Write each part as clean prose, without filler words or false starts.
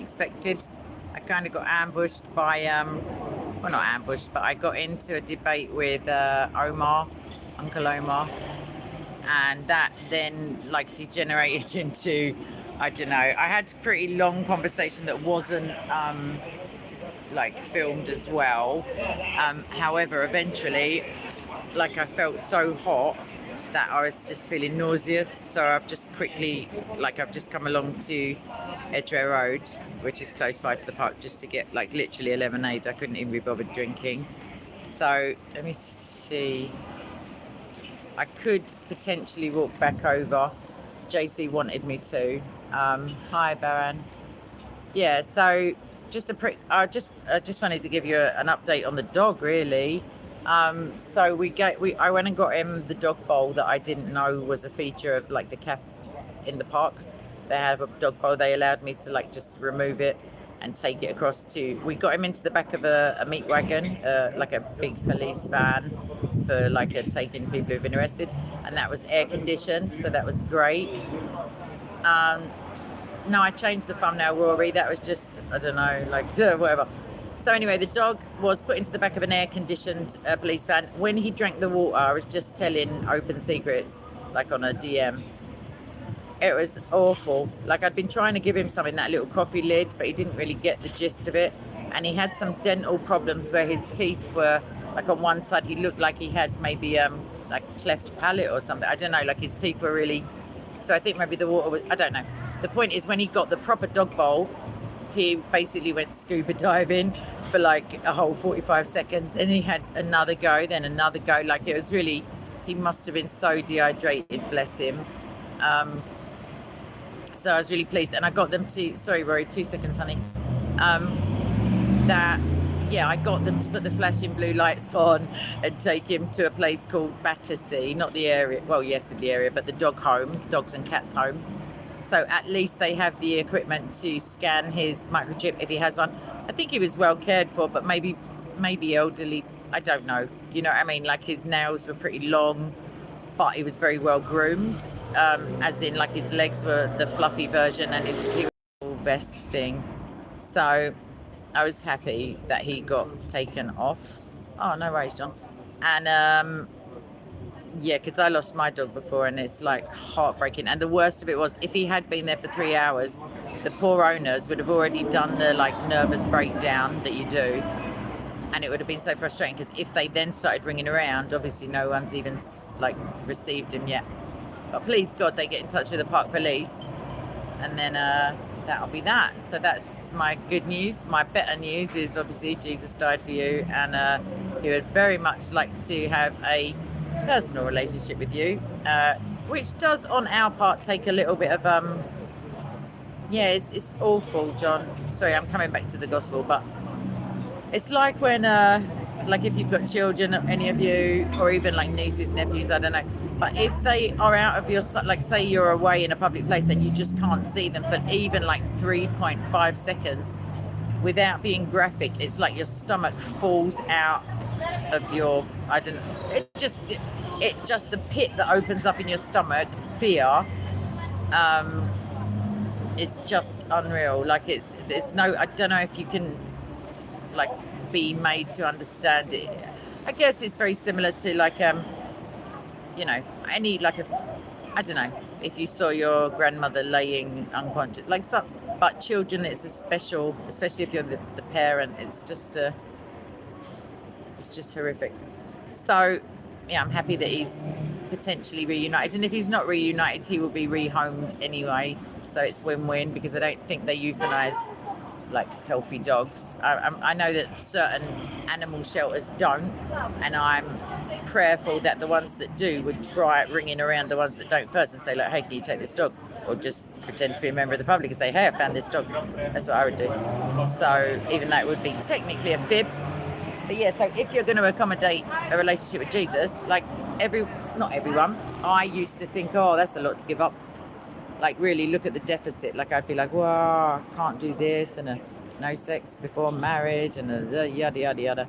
unexpected. I kind of got ambushed by, well, not ambushed, but I got into a debate with Uncle Omar, and that then like degenerated into, I don't know, I had a pretty long conversation that wasn't like filmed as well. However, eventually, like I felt so hot that I was just feeling nauseous. So I've just quickly, like I've just come along to Edgware Road, which is close by to the park, just to get like literally a lemonade. I couldn't even be bothered drinking. So let me see. I could potentially walk back over. JC wanted me to. Hi, Baran. Yeah, so just I just wanted to give you an update on the dog, really. So I went and got him the dog bowl that I didn't know was a feature of like the cafe in the park. They have a dog bowl. They allowed me to like just remove it and take it across to. We got him into the back of a meat wagon, like a big police van for like taking people who've been arrested, and that was air conditioned, so that was great. No, I changed the thumbnail, Rory. That was just, I don't know, like whatever. So anyway, the dog was put into the back of an air-conditioned police van. When he drank the water, I was just telling open secrets, like on a DM. It was awful. Like I'd been trying to give him something, that little coffee lid, but he didn't really get the gist of it. And he had some dental problems where his teeth were, like on one side, he looked like he had maybe like cleft palate or something. I don't know, like his teeth were really, so I think maybe the water was, I don't know. The point is, when he got the proper dog bowl, he basically went scuba diving for like a whole 45 seconds. Then he had another go, then another go. Like it was really, he must have been so dehydrated, bless him. So I was really pleased. And I got them to, sorry, Rory, 2 seconds, honey. I got them to put the flashing blue lights on and take him to a place called Battersea, not the area, well, yes, the area, but the dogs and cats home. So at least they have the equipment to scan his microchip if he has one. I think he was well cared for, but maybe elderly. I don't know. You know what I mean? Like his nails were pretty long, but he was very well groomed. As in, like his legs were the fluffy version and his heel vest thing. So I was happy that he got taken off. Oh, no worries, John. And yeah, because I lost my dog before and it's like heartbreaking. And the worst of it was, if he had been there for 3 hours, the poor owners would have already done the like nervous breakdown that you do. And it would have been so frustrating because if they then started ringing around, obviously no one's even like received him yet. But please God, they get in touch with the park police, and then that'll be that. So that's my good news. My better news is obviously Jesus died for you, and he would very much like to have a personal relationship with you, which does on our part take a little bit of it's awful, John. Sorry, I'm coming back to the gospel, but it's like when like if you've got children, any of you, or even like nieces, nephews, I don't know, but if they are out of your, like say you're away in a public place and you just can't see them for even like 3.5 seconds without being graphic, it's like your stomach falls out of your, I don't know, it just the pit that opens up in your stomach, fear, is just unreal. Like there's no, I don't know if you can like be made to understand it. I guess it's very similar to like you know, any like I don't know, if you saw your grandmother laying unconscious, like some, but children, it's a special, especially if you're the parent, it's just horrific. So yeah, I'm happy that he's potentially reunited, and if he's not reunited, he will be rehomed anyway, so it's win-win, because I don't think they euthanize like healthy dogs. I know that certain animal shelters don't, and I'm prayerful that the ones that do would try ringing around the ones that don't first and say like, hey, can you take this dog, or just pretend to be a member of the public and say, hey, I found this dog. That's what I would do. So even though it would be technically a fib, but yeah, so if you're going to accommodate a relationship with Jesus, like not everyone, I used to think, oh, that's a lot to give up. Like really look at the deficit. Like I'd be like, well, I can't do this, and no sex before marriage, and yada yada yada.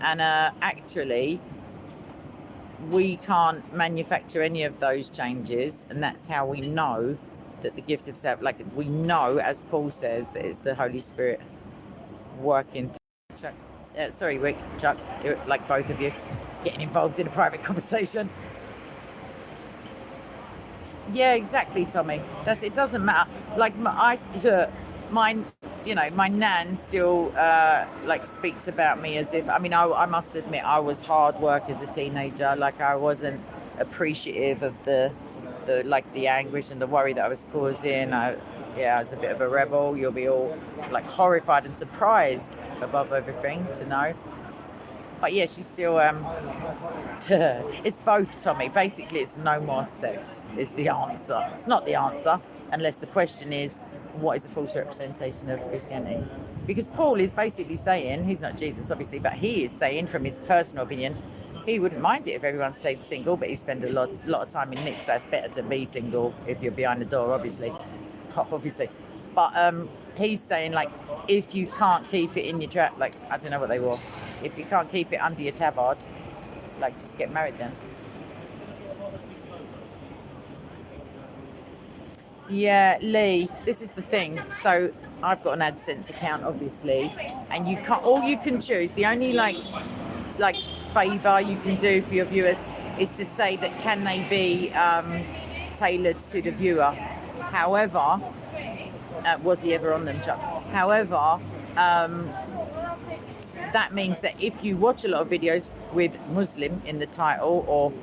And actually, we can't manufacture any of those changes, and that's how we know that the gift of self, like we know, as Paul says, that it's the Holy Spirit working. Chuck, sorry, Rick, Chuck, like both of you getting involved in a private conversation. Yeah, exactly, Tommy. It doesn't matter. Like my nan still like speaks about me as if. I mean, I must admit I was hard work as a teenager. Like I wasn't appreciative of the anguish and the worry that I was causing. I was a bit of a rebel. You'll be all like horrified and surprised above everything to know. But yeah, she's still, it's both, Tommy. Basically, it's no more sex is the answer. It's not the answer, unless the question is, what is a false representation of Christianity? Because Paul is basically saying, he's not Jesus, obviously, but he is saying, from his personal opinion, he wouldn't mind it if everyone stayed single, but he spent a lot of time in Nick, so it's better to be single if you're behind the door, obviously. But he's saying, like, if you can't keep it in your trap, like, I don't know what they were. If you can't keep it under your tabard, like, just get married then. Yeah, Lee, this is the thing. So I've got an AdSense account, obviously, and you can't. All you can choose, the only like favour you can do for your viewers is to say that can they be tailored to the viewer. However, was he ever on them, Chuck? However, that means that if you watch a lot of videos with Muslim in the title, or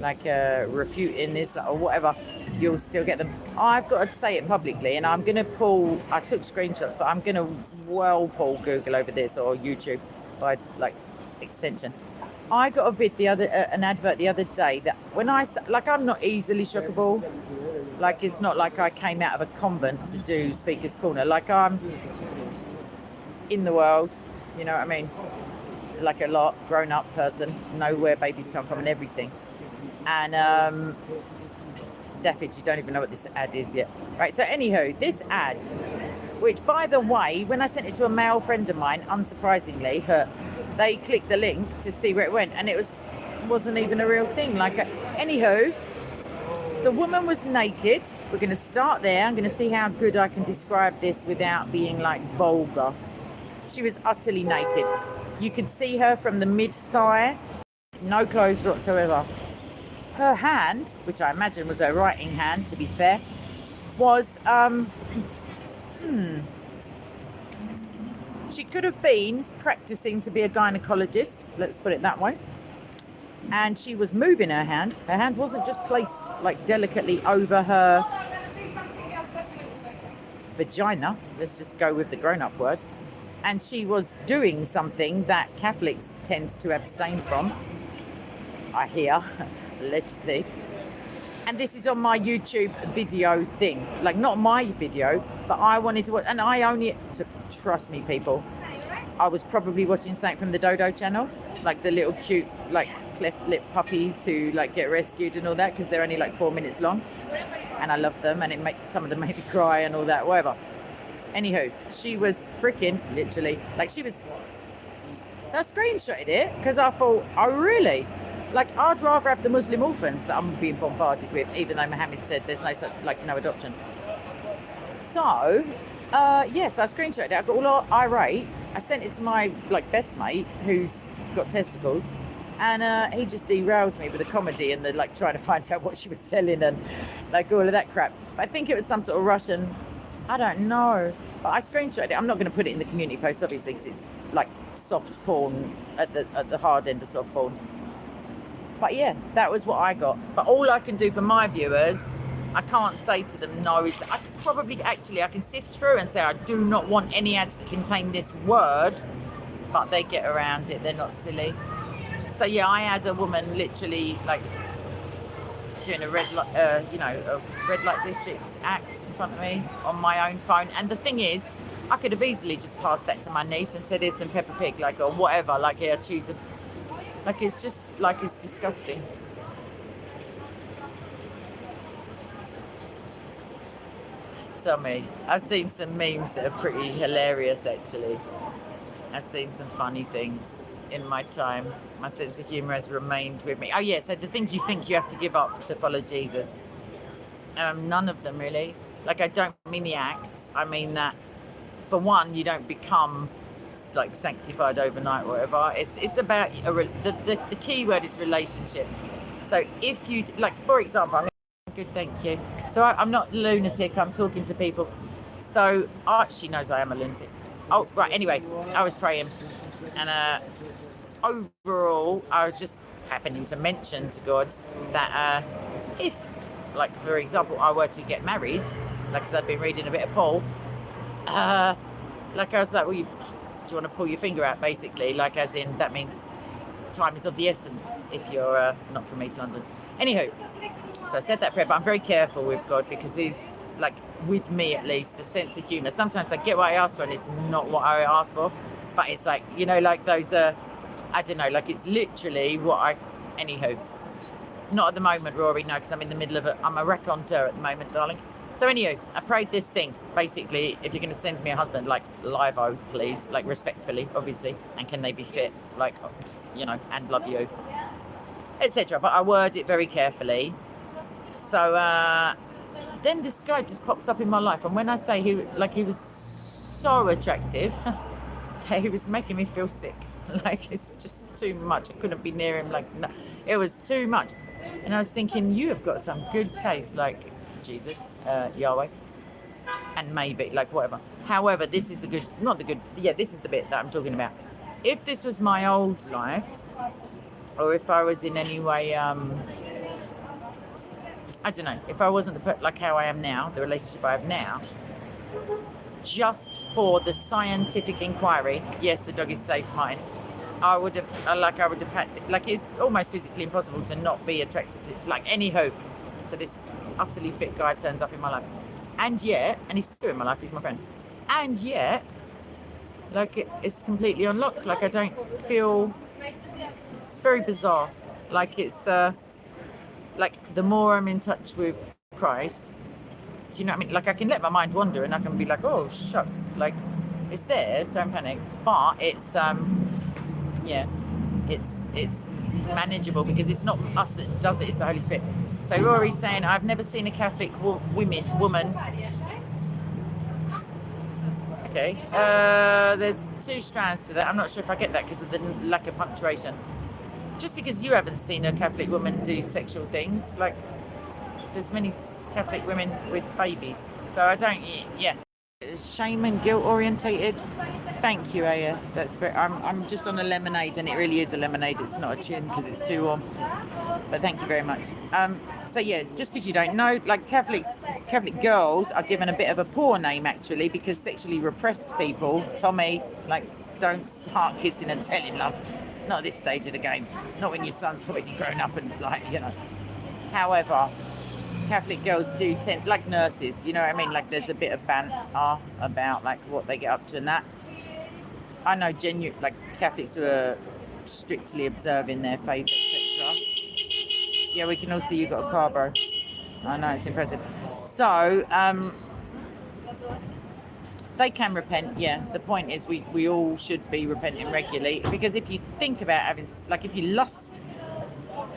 like refuting this or whatever, you'll still get them. I've got to say it publicly, and I'm going to pull. I took screenshots, but I'm going to pull Google over this, or YouTube by like extension. I got an advert the other day that when I'm not easily shockable. Like, it's not like I came out of a convent to do Speaker's Corner. Like, I'm in the world, you know what I mean? Like a lot, grown-up person, know where babies come from and everything. And, Daffodil, you don't even know what this ad is yet. Right, so anywho, this ad, which, by the way, when I sent it to a male friend of mine, unsurprisingly, they clicked the link to see where it went, and it wasn't even a real thing. Like, anywho, the woman was naked. We're going to start there. I'm going to see how good I can describe this without being like vulgar. She was utterly naked. You could see her from the mid-thigh, no clothes whatsoever. Her hand, which I imagine was her writing hand, to be fair, was, she could have been practicing to be a gynecologist, let's put it that way. And she was moving her hand. Her hand wasn't just placed like delicately over her vagina. Let's just go with the grown-up word. And she was doing something that Catholics tend to abstain from, I hear, allegedly. And this is on my YouTube video thing. Like, not my video, but I wanted to watch. And trust me, people, I was probably watching something from the Dodo channel. Like the little cute, like, cleft lip puppies who like get rescued and all that, because they're only like 4 minutes long, and I love them, and some of them made me cry and all that, whatever. Anywho, she was freaking literally like so I screenshotted it because I thought, oh really, like I'd rather have the Muslim orphans that I'm being bombarded with, even though Muhammad said there's no such, like, no adoption. So yes, I screenshotted it. I got all irate. I sent it to my like best mate who's got testicles, and he just derailed me with the comedy and the like trying to find out what she was selling and like all of that crap. But I think it was some sort of Russian, I don't know, but I screenshotted it. I'm not going to put it in the community post, obviously, because it's like soft porn at the hard end of soft porn. But yeah, that was what I got. But all I can do for my viewers, I can't say to them no. I could probably, actually, I can sift through and say I do not want any ads that contain this word, but they get around it. They're not silly. So yeah, I had a woman literally like doing a red light district act in front of me on my own phone. And the thing is, I could have easily just passed that to my niece and said, here's some Peppa Pig, like, or whatever, like, here, choose a, like, it's just, like, it's disgusting. Tell me, I've seen some memes that are pretty hilarious, actually. I've seen some funny things in my time. My sense of humour has remained with me. Oh yeah, so the things you think you have to give up to follow Jesus. None of them really. Like, I don't mean the acts. I mean that, for one, you don't become like sanctified overnight or whatever. It's about the key word is relationship. So if you, like, for example, good, thank you. So I'm not lunatic. I'm talking to people. So she knows I am a lunatic. Oh, right. Anyway, I was praying, and overall, I was just happening to mention to God that if, like, for example, I were to get married, like, because I'd been reading a bit of Paul, like, I was like, well, do you want to pull your finger out, basically? Like, as in, that means time is of the essence if you're not from East London. Anywho, so I said that prayer, but I'm very careful with God because he's, like, with me at least, the sense of humour. Sometimes I get what I ask for and it's not what I asked for, but it's like, you know, like those, I don't know, like, it's literally what anywho. Not at the moment, Rory, no, because I'm in the middle of I'm a raconteur at the moment, darling. So anyway, I prayed this thing. Basically, if you're going to send me a husband, like, live-o, please, like, respectfully, obviously, and can they be fit, like, you know, and love you, etc. But I word it very carefully. So then this guy just pops up in my life, and when I say he was so attractive, he was making me feel sick. Like, it's just too much. I couldn't be near him. Like, no, it was too much. And I was thinking, you have got some good taste, like Jesus, Yahweh, and maybe, like, whatever. However, this is this is the bit that I'm talking about. If this was my old life, or if I was in any way, I don't know, if I wasn't like how I am now, the relationship I have now, just for the scientific inquiry, yes, the dog is safe, mine, I would have had to, like, it's almost physically impossible to not be attracted to, like, any hope. So this utterly fit guy turns up in my life, and he's still in my life, he's my friend, and yet, like, it's completely unlocked. Like, I don't feel, it's very bizarre. Like, it's like, the more I'm in touch with Christ, do you know what I mean? Like, I can let my mind wander and I can be like, oh shucks, like, it's there, don't panic, but it's it's manageable because it's not us that does it, it's the Holy Spirit. So Rory's saying, I've never seen a Catholic woman. Okay, there's two strands to that. I'm not sure if I get that because of the lack of punctuation. Just because you haven't seen a Catholic woman do sexual things, like, there's many Catholic women with babies. So I don't, shame and guilt orientated. Thank you, AS. That's very, I'm just on a lemonade, and it really is a lemonade. It's not a chin because it's too warm. But thank you very much. So yeah, just because you don't know, like, Catholic girls are given a bit of a poor name, actually, because sexually repressed people, Tommy, like, don't start kissing and telling love. Not at this stage of the game. Not when your son's already grown up and, like, you know. However, Catholic girls do tend, like nurses, you know what I mean? Like, there's a bit of banter about, like, what they get up to and that. I know like, Catholics who are strictly observing their faith, etc. Yeah, we can all see you got a car, bro. I know, it's impressive. So, they can repent, yeah. The point is we all should be repenting regularly, because if you think about having, like, if you lust,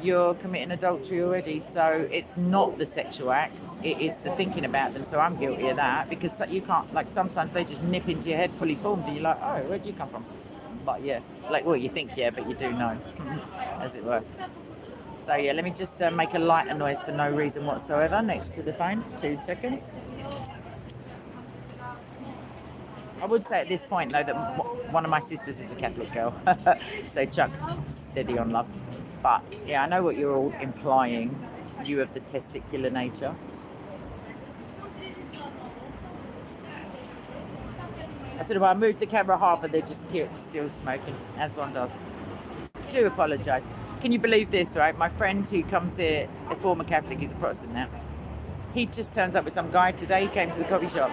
you're committing adultery already. So it's not the sexual act, it is the thinking about them. So I'm guilty of that, because you can't, like, sometimes they just nip into your head fully formed and you're like, oh, where'd you come from? But yeah, like, well, you think, yeah, but you do know, as it were. So yeah, let me just make a lighter noise for no reason whatsoever next to the phone. 2 seconds. I would say at this point, though, that one of my sisters is a Catholic girl. So Chuck, steady on love. But yeah, I know what you're all implying, you of the testicular nature. I don't know why I moved the camera half and they're just still smoking, as one does. Do apologise. Can you believe this, right? My friend who comes here, a former Catholic, he's a Protestant now. He just turns up with some guy today. He came to the coffee shop.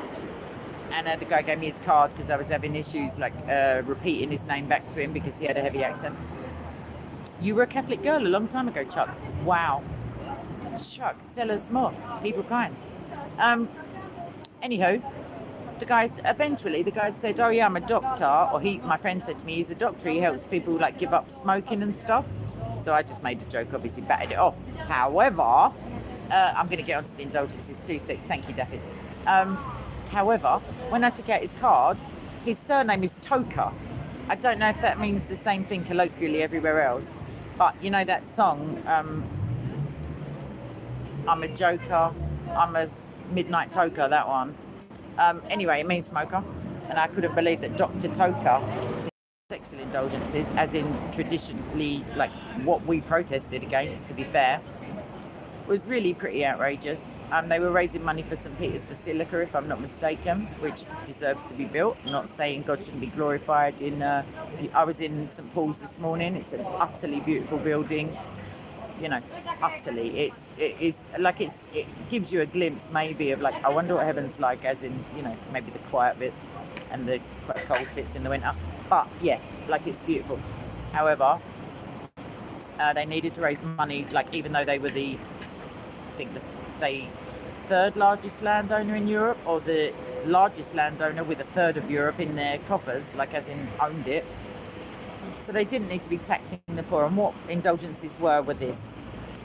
And the guy gave me his card because I was having issues, like, repeating his name back to him because he had a heavy accent. You were a Catholic girl a long time ago, Chuck. Wow. Chuck, tell us more. People kind. Anyhow, the guy said, oh yeah, I'm a doctor. Or my friend said to me, he's a doctor. He helps people, like, give up smoking and stuff. So I just made a joke, obviously batted it off. However, I'm going to get onto the indulgences. 2-6. Thank you, Daffy. However, when I took out his card, his surname is Toka. I don't know if that means the same thing colloquially everywhere else, but you know that song, I'm a joker, I'm a midnight toker, that one. Anyway, it means smoker, and I couldn't believe that Dr. Toka, sexual indulgences, as in traditionally, like what we protested against, to be fair, was really pretty outrageous. They were raising money for St. Peter's Basilica, if I'm not mistaken, which deserves to be built. I'm not saying God shouldn't be glorified in... I was in St. Paul's this morning. It's an utterly beautiful building. You know, utterly. It gives you a glimpse maybe of like, I wonder what heaven's like, as in, you know, maybe the quiet bits and the quite cold bits in the winter. But yeah, like it's beautiful. However, they needed to raise money, like even though they were the third largest landowner in Europe, or the largest landowner with a third of Europe in their coffers, like as in owned it. So they didn't need to be taxing the poor. And what indulgences were this.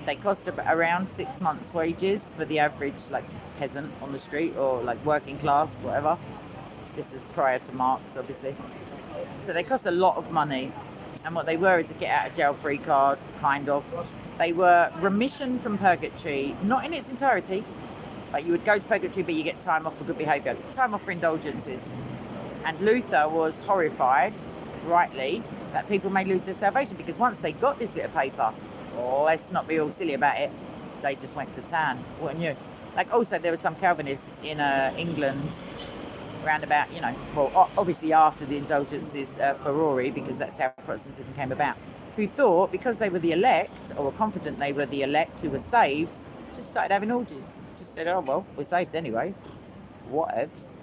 They cost around 6 months' wages for the average like peasant on the street, or like working class, whatever. This was prior to Marx, obviously. So they cost a lot of money. And what they were is a get out of jail free card, kind of. They were remission from purgatory, not in its entirety, but you would go to purgatory, but you get time off for good behaviour, time off for indulgences. And Luther was horrified, rightly, that people may lose their salvation, because once they got this bit of paper, let's not be all silly about it, they just went to town, wouldn't you? Like also there were some Calvinists in England, around about, you know, well, obviously after the indulgences furore, because that's how Protestantism came about, who thought because they were the elect, or were confident they were the elect who were saved, just started having orgies. Just said, oh, well, we're saved anyway, whatevs.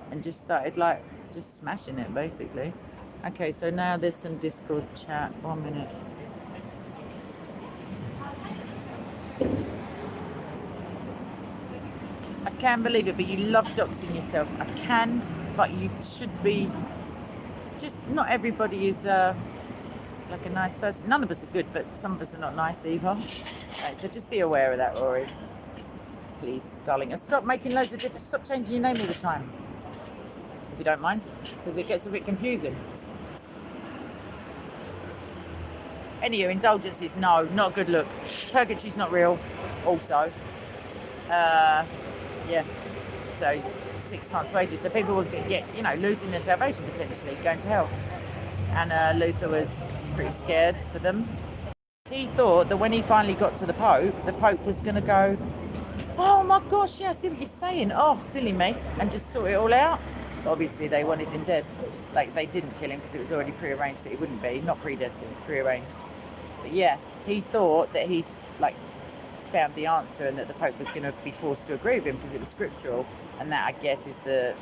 And just started, like, just smashing it, basically. Okay, so now there's some Discord chat. 1 minute. I can't believe it, but you love doxing yourself. I can, but you should be... Just, not everybody is... like a nice person. None of us are good, but some of us are not nice either. Right, so just be aware of that, Rory. Please, darling. And stop making loads of different... Stop changing your name all the time. If you don't mind. Because it gets a bit confusing. Anyway, indulgences, no, not a good look. Purgatory's not real, also. Yeah. So, 6 months' wages. So people will get, you know, losing their salvation potentially, going to hell. And Luther was pretty scared for them. He thought that when he finally got to the Pope was going to go, oh my gosh, yeah, I see what you're saying. Oh, silly me. And just sort it all out. Obviously, they wanted him dead. Like, they didn't kill him because it was already prearranged that he wouldn't be. Not predestined, prearranged. But yeah, he thought that he'd, like, found the answer and that the Pope was going to be forced to agree with him because it was scriptural. And that, I guess, is the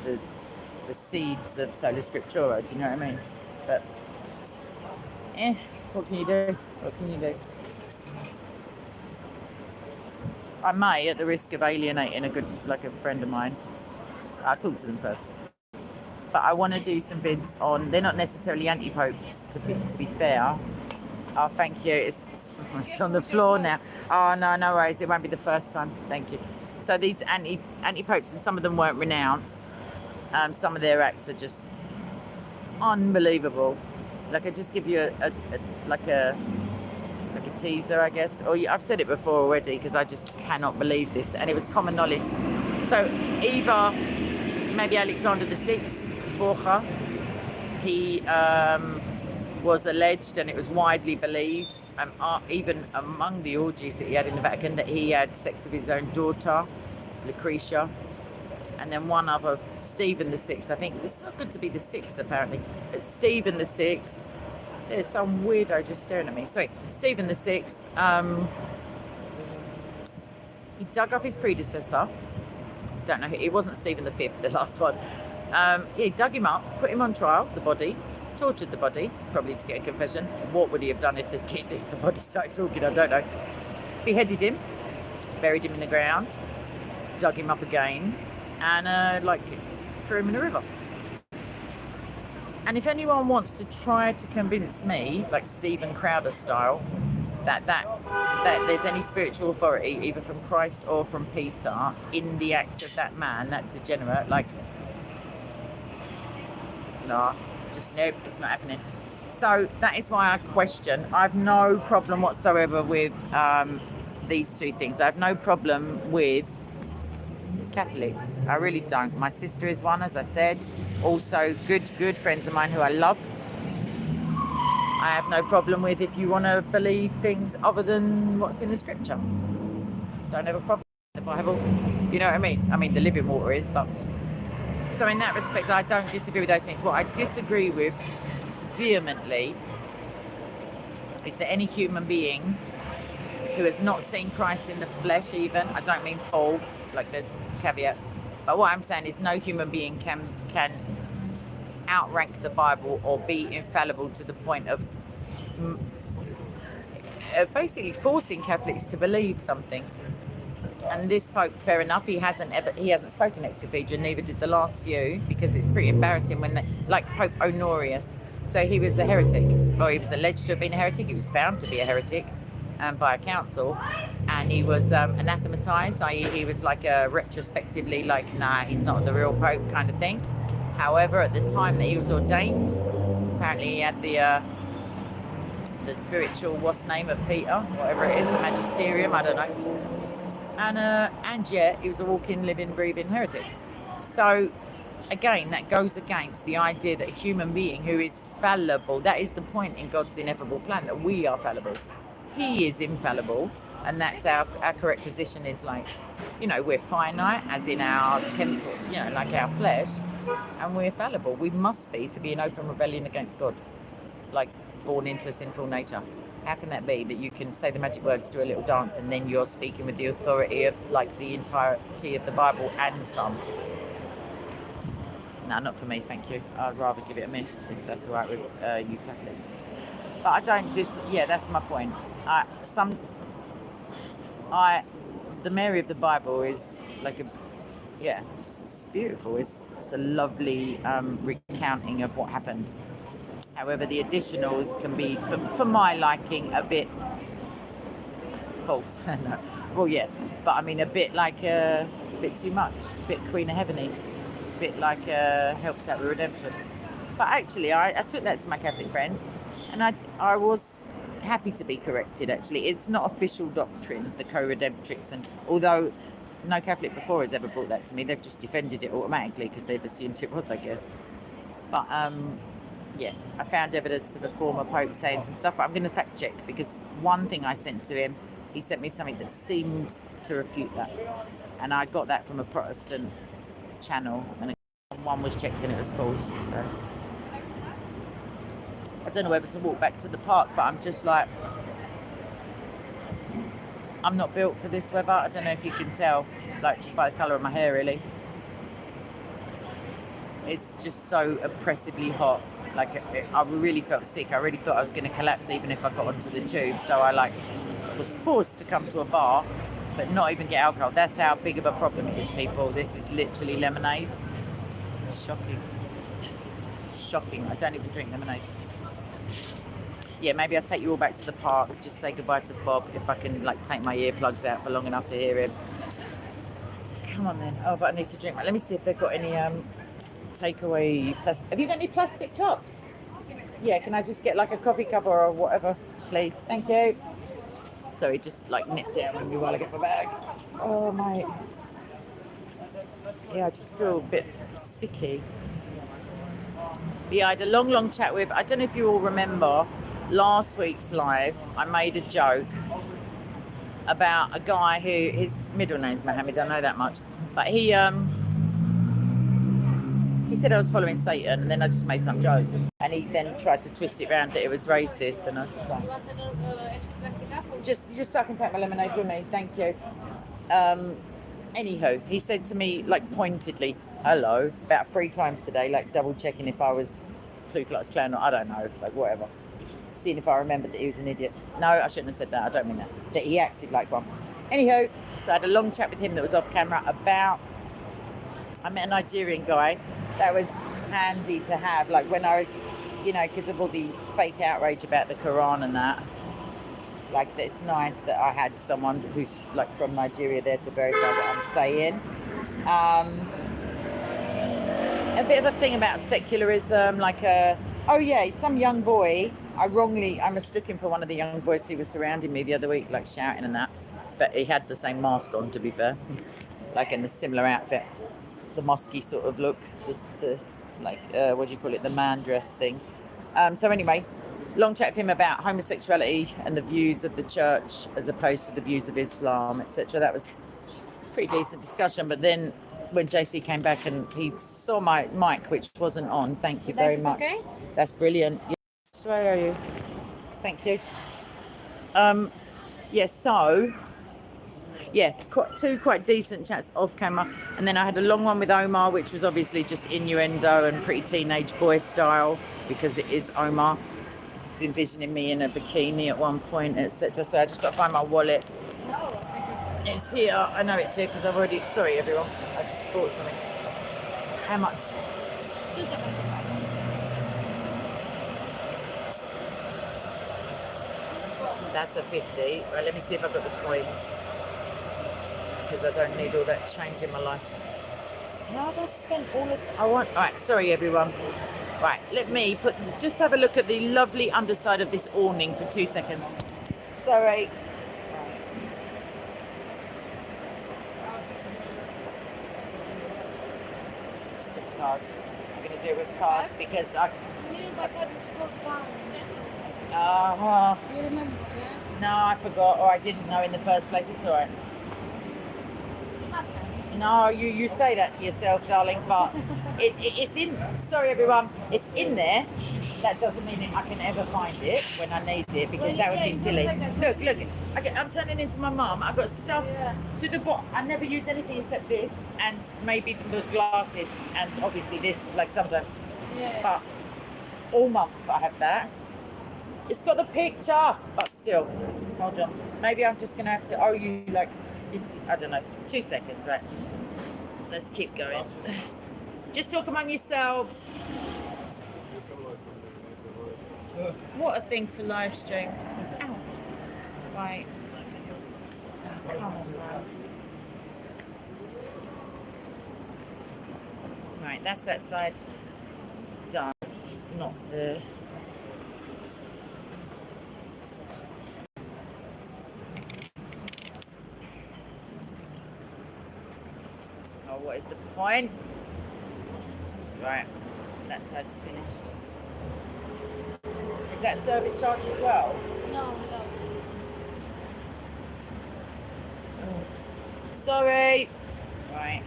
seeds of Sola Scriptura. Do you know what I mean? But... what can you do? What can you do? I may, at the risk of alienating a friend of mine, I'll talk to them first. But I want to do some vids on, they're not necessarily anti-popes, to be fair. Oh, thank you. It's on the floor now. Oh, no worries. It won't be the first time. Thank you. So these anti-popes, and some of them weren't renounced. Some of their acts are just unbelievable. Like, I just give you a teaser, I guess. Or I've said it before already because I just cannot believe this. And it was common knowledge. So either maybe Alexander VI, Borja, he was alleged, and it was widely believed, even among the orgies that he had in the Vatican, that he had sex with his own daughter, Lucretia. And then one other, Stephen VI. I think it's not good to be the sixth, apparently. But Stephen VI. There's some weirdo just staring at me. Sorry, Stephen VI. He dug up his predecessor. Don't know who. It wasn't Stephen V, the last one. He dug him up, put him on trial, the body, tortured the body, probably to get a confession. What would he have done if the body started talking? I don't know. Beheaded him, buried him in the ground, dug him up again, and threw him in a river. And if anyone wants to try to convince me, like Stephen Crowder style, that that there's any spiritual authority, either from Christ or from Peter, in the acts of that man, that degenerate, like, no, just nope, it's not happening. So that is why I question. I have no problem whatsoever with these two things. I have no problem with Catholics. I really don't. My sister is one, as I said. Also, good friends of mine who I love. I have no problem with if you want to believe things other than what's in the scripture. Don't have a problem with the Bible. You know what I mean? I mean, the living water is, but... So in that respect, I don't disagree with those things. What I disagree with vehemently is that any human being who has not seen Christ in the flesh even, I don't mean Paul, like there's caveats, but what I'm saying is no human being can outrank the Bible or be infallible to the point of basically forcing Catholics to believe something. And this Pope, fair enough, he hasn't spoken ex cathedra, neither did the last few, because it's pretty embarrassing when they, like Pope Honorius, so he was a heretic, or he was alleged to have been a heretic. He was found to be a heretic by a council, and he was anathematized, i.e. he was like retrospectively like, nah, he's not the real Pope kind of thing. However, at the time that he was ordained, apparently he had the spiritual, what's name of Peter, whatever it is, the magisterium, I don't know. And yet he was a walking, living, breathing heretic. So again, that goes against the idea that a human being who is fallible, that is the point in God's ineffable plan, that we are fallible. He is infallible, and that's our correct position is like, you know, we're finite, as in our temple, you know, like our flesh, and we're fallible. We must be, to be in open rebellion against God, like born into a sinful nature. How can that be that you can say the magic words, do a little dance, and then you're speaking with the authority of like the entirety of the Bible and some? No, not for me, thank you. I'd rather give it a miss, if that's all right with you Catholics. But I don't yeah, that's my point. The Mary of the Bible is like it's beautiful. It's a lovely recounting of what happened. However, the additionals can be, for my liking, a bit false. No. Well, yeah, but I mean a bit like a bit too much, a bit Queen of Heavenly, a bit like helps out with redemption. But actually, I took that to my Catholic friend, and I was happy to be corrected. Actually, it's not official doctrine, the co-redemptrix, and although no Catholic before has ever brought that to me, they've just defended it automatically because they've assumed it was, I guess. But yeah, I found evidence of a former Pope saying some stuff, but I'm going to fact check, because one thing I sent to him, he sent me something that seemed to refute that, and I got that from a Protestant channel, and one was checked and it was false. So I don't know whether to walk back to the park, but I'm just like, I'm not built for this weather. I don't know if you can tell, like just by the colour of my hair, really. It's just so oppressively hot. Like I really felt sick. I really thought I was going to collapse even if I got onto the tube. So I was forced to come to a bar, but not even get alcohol. That's how big of a problem it is, people. This is literally lemonade. Shocking. I don't even drink lemonade. Yeah, maybe I'll take you all back to the park. Just say goodbye to Bob, if I can like take my earplugs out for long enough to hear him. Come on then. Oh, but I need to drink. Let me see if they've got any takeaway plastic. Have you got any plastic cups? Yeah, can I just get like a coffee cup or whatever, please? Thank you. Sorry, just like nip down on me while I get my bag. Oh mate. Yeah, I just feel a bit sicky. But yeah, I had a long chat with, I don't know if you all remember last week's live, I made a joke about a guy who, his middle name's Mohammed, I know that much, but he said I was following Satan, and then I just made some joke, and he then tried to twist it around that it was racist, and I was like, just so I can take my lemonade with me, thank you. Anywho, he said to me, like pointedly, hello, about 3 times today, like double checking if I was Ku Klux Klan or I don't know, like whatever. Seeing if I remembered that he was an idiot. No, I shouldn't have said that, I don't mean that. That he acted like one. Anywho, so I had a long chat with him that was off camera about, I met a Nigerian guy. That was handy to have, like when I was, you know, because of all the fake outrage about the Quran and that. Like, it's nice that I had someone who's like from Nigeria there to verify what I'm saying. A bit of a thing about secularism, like some young boy. I mistook him for one of the young boys who was surrounding me the other week, like shouting and that. But he had the same mask on, to be fair, like in a similar outfit, the mosque sort of look, the what do you call it, the man dress thing. So anyway, long chat with him about homosexuality and the views of the church as opposed to the views of Islam, etc. That was pretty decent discussion. But then when JC came back and he saw my mic, which wasn't on, thank you very much. Okay? That's brilliant. Yes, where are you? Thank you. Two quite decent chats off camera, and then I had a long one with Omar, which was obviously just innuendo and pretty teenage boy style, because it is Omar. He's envisioning me in a bikini at one point, etc. So I just got to find my wallet. It's here. I know it's here because I've already. Sorry, everyone. I just bought something. How much? That's a 50. Right, let me see if I've got the coins, because I don't need all that change in my life. How have I spent all of... Alright, sorry everyone. Right, just have a look at the lovely underside of this awning for 2 seconds. Sorry. Just card. I'm going to do it with cards because I... Do you remember? Yeah? No, I forgot, or I didn't know in the first place. It's alright. No, you say that to yourself, darling, but it's in. Sorry, everyone. It's in there. That doesn't mean I can ever find it when I need it, because that would be silly. Look. I'm turning into my mum. I've got stuff to the bottom. I never use anything except this, and maybe the glasses, and obviously this, like sometimes. Yeah. But all month I have that. It's got a picture, but still. Hold on. Maybe I'm just going to have to owe you like 50, I don't know, 2 seconds, right? Let's keep going. Just talk among yourselves. What a thing to live stream. Ow. Right. Oh, come on, bro. Right, that's that side done. Not the... What is the point? Right, that side's finished. Is that service charge as well? No, we don't. Sorry. Right.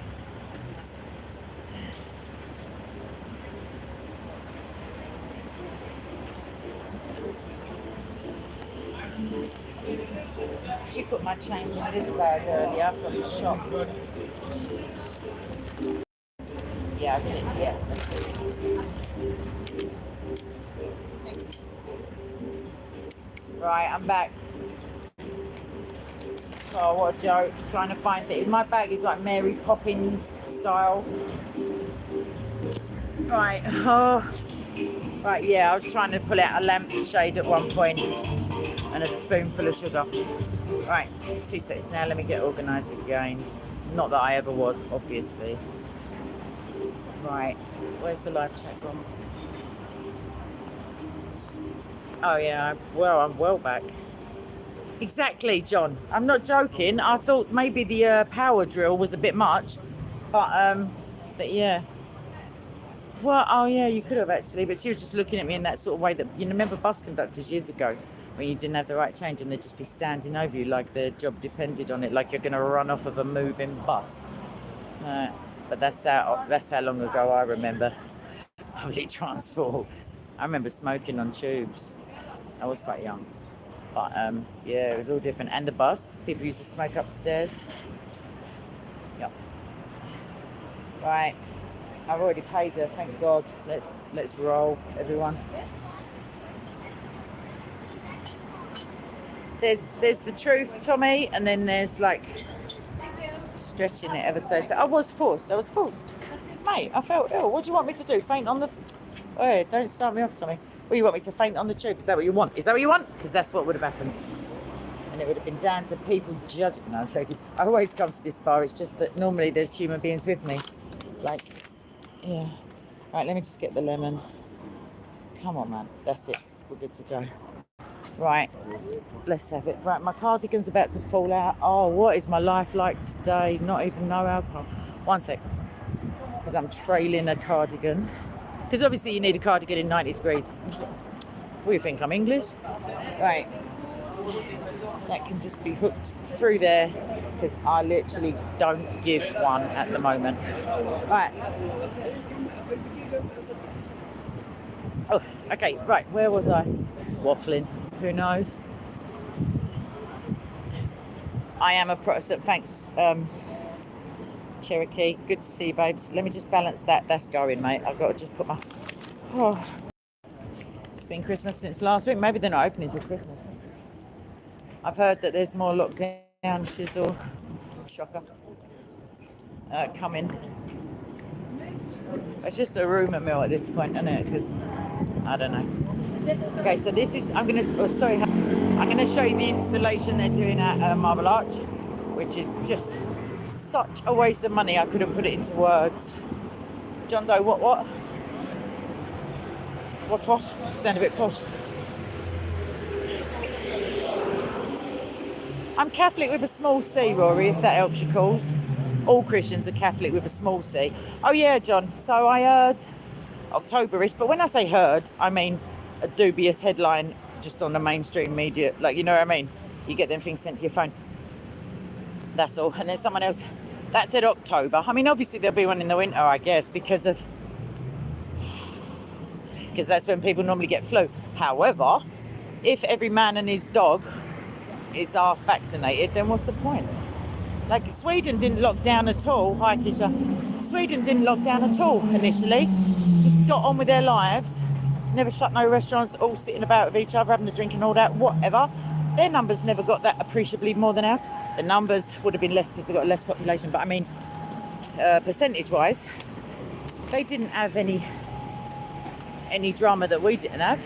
She put my change in this bag earlier from the shop. Yeah, I see. Yeah. Right, I'm back. Oh, what a joke. Trying to find it. My bag is like Mary Poppins style. Right. Oh. Right, yeah, I was trying to pull out a lampshade at one point and a spoonful of sugar. Right, 2 seconds now. Let me get organised again. Not that I ever was, obviously. Right, where's the live chat gone? Oh yeah, well, I'm well back. Exactly, John. I'm not joking. I thought maybe the power drill was a bit much, but yeah. Well, oh yeah, you could have actually, but she was just looking at me in that sort of way that, you remember bus conductors years ago when you didn't have the right change and they'd just be standing over you like their job depended on it, like you're going to run off of a moving bus. But that's how long ago I remember public transport. I remember smoking on tubes. I was quite young. But yeah, it was all different. And the bus, people used to smoke upstairs. Yep. Right. I've already paid her, thank God. Let's roll, everyone. There's the truth, Tommy, and then there's like stretching it ever so. I was forced. Mate, I felt ill. What do you want me to do? Faint on the... Don't start me off, Tommy. Well, you want me to faint on the tube? Is that what you want? Because that's what would have happened. and it would have been down to people judging. No, I'm joking. I always come to this bar. It's just that normally there's human beings with me. Like, yeah. Right, let me just get the lemon. Come on, man. That's it. We're good to go. Right, let's have it. Right, my cardigan's about to fall out. Oh, what is my life like today? Not even no alcohol. One sec. Because I'm trailing a cardigan. Because obviously you need a cardigan in 90 degrees. What do you think, I'm English? Right. That can just be hooked through there because I literally don't give one at the moment. Right. Oh, okay, right. Where was I? Waffling. Who knows? I am a Protestant. Thanks, Cherokee. Good to see you, babes. Let me just balance that. That's going, mate. I've got to just put my... Oh. It's been Christmas since last week. Maybe they're not opening till Christmas. I've heard that there's more lockdown shizzle. Shocker. Coming. It's just a rumour mill at this point, isn't it? Because, I don't know. Okay, so this is... I'm going to show you the installation they're doing at Marble Arch, which is just such a waste of money. I couldn't put it into words. John Doe, what? What? Sound a bit posh. I'm Catholic with a small c, Rory, if that helps your cause. All Christians are Catholic with a small c. Oh yeah, John. So I heard Octoberish, but when I say heard, I mean a dubious headline just on the mainstream media. Like, you know what I mean? You get them things sent to your phone. That's all. And then someone else that said October. I mean, obviously there'll be one in the winter, I guess, because that's when people normally get flu. However, if every man and his dog is half vaccinated, then what's the point? Like, Sweden didn't lock down at all. Hi, Kisha. Sweden didn't lock down at all initially. Just got on with their lives. Never shut no restaurants, all sitting about with each other, having a drink and all that, whatever. Their numbers never got that appreciably more than ours. The numbers would have been less because they've got less population. But I mean, percentage-wise, they didn't have any drama that we didn't have.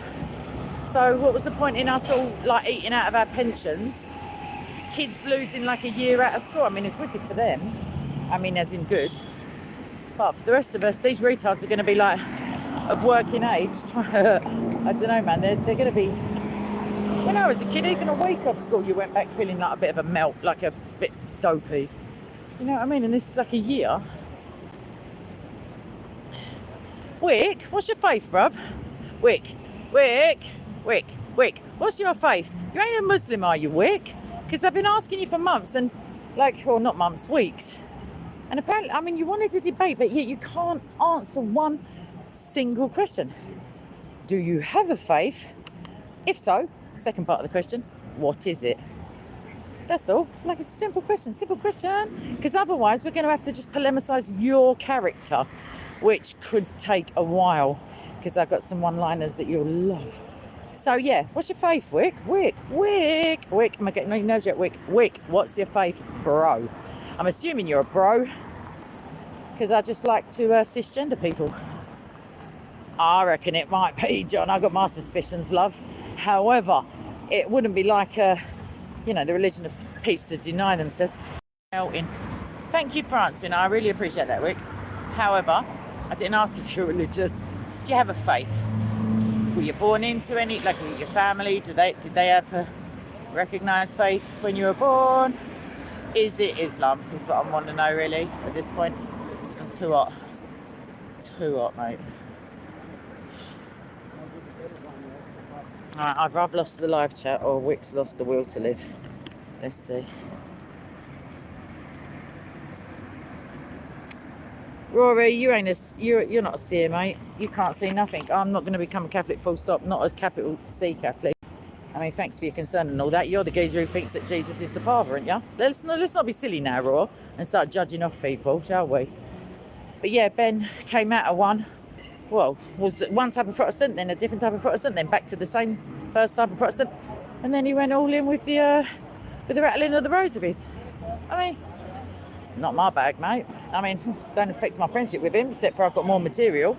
So what was the point in us all like eating out of our pensions? Kids losing like a year out of school. I mean, it's wicked for them. I mean, as in good. But for the rest of us, these retards are going to be like of working age. I don't know, man. They're going to be... When I was a kid, even a week off school, you went back feeling like a bit of a melt, like a bit dopey. You know what I mean? And this is like a year. Wick, what's your faith, bruv? Wick. What's your faith? You ain't a Muslim, are you, Wick? Because I've been asking you for months and, or not months, weeks. And apparently, I mean, you wanted to debate, but yet you can't answer one single question. Do you have a faith? If so, second part of the question, what is it? That's all. Like, it's a simple question. Because otherwise, we're going to have to just polemicize your character, which could take a while. Because I've got some one-liners that you'll love. So, yeah, what's your faith, Wick? Wick. Am I getting no nose yet, Wick? Wick, what's your faith, bro? I'm assuming you're a bro. Because I just like to cisgender people. I reckon it might be, John. I've got my suspicions, love. However, it wouldn't be like, the religion of peace to deny themselves. Thank you for answering. I really appreciate that, Wick. However, I didn't ask if you're religious. Do you have a faith? Were you born into any, like your family? Did they have a recognised faith when you were born? Is it Islam? Is what I want to know really at this point. Because I'm too hot. Too hot, mate. Alright, either I've lost the live chat or Wick's lost the will to live. Let's see. Rory, you're not a seer, mate. You can't see nothing. I'm not going to become a Catholic full stop, not a capital C Catholic. I mean, thanks for your concern and all that. You're the geezer who thinks that Jesus is the Father, aren't you? Let's not be silly now, Rory, and start judging off people, shall we? But yeah, Ben came out of one. Well, was one type of Protestant, then a different type of Protestant, then back to the same first type of Protestant, and then he went all in with the rattling of the rosaries. I mean, not my bag, mate. I mean, don't affect my friendship with him, except for I've got more material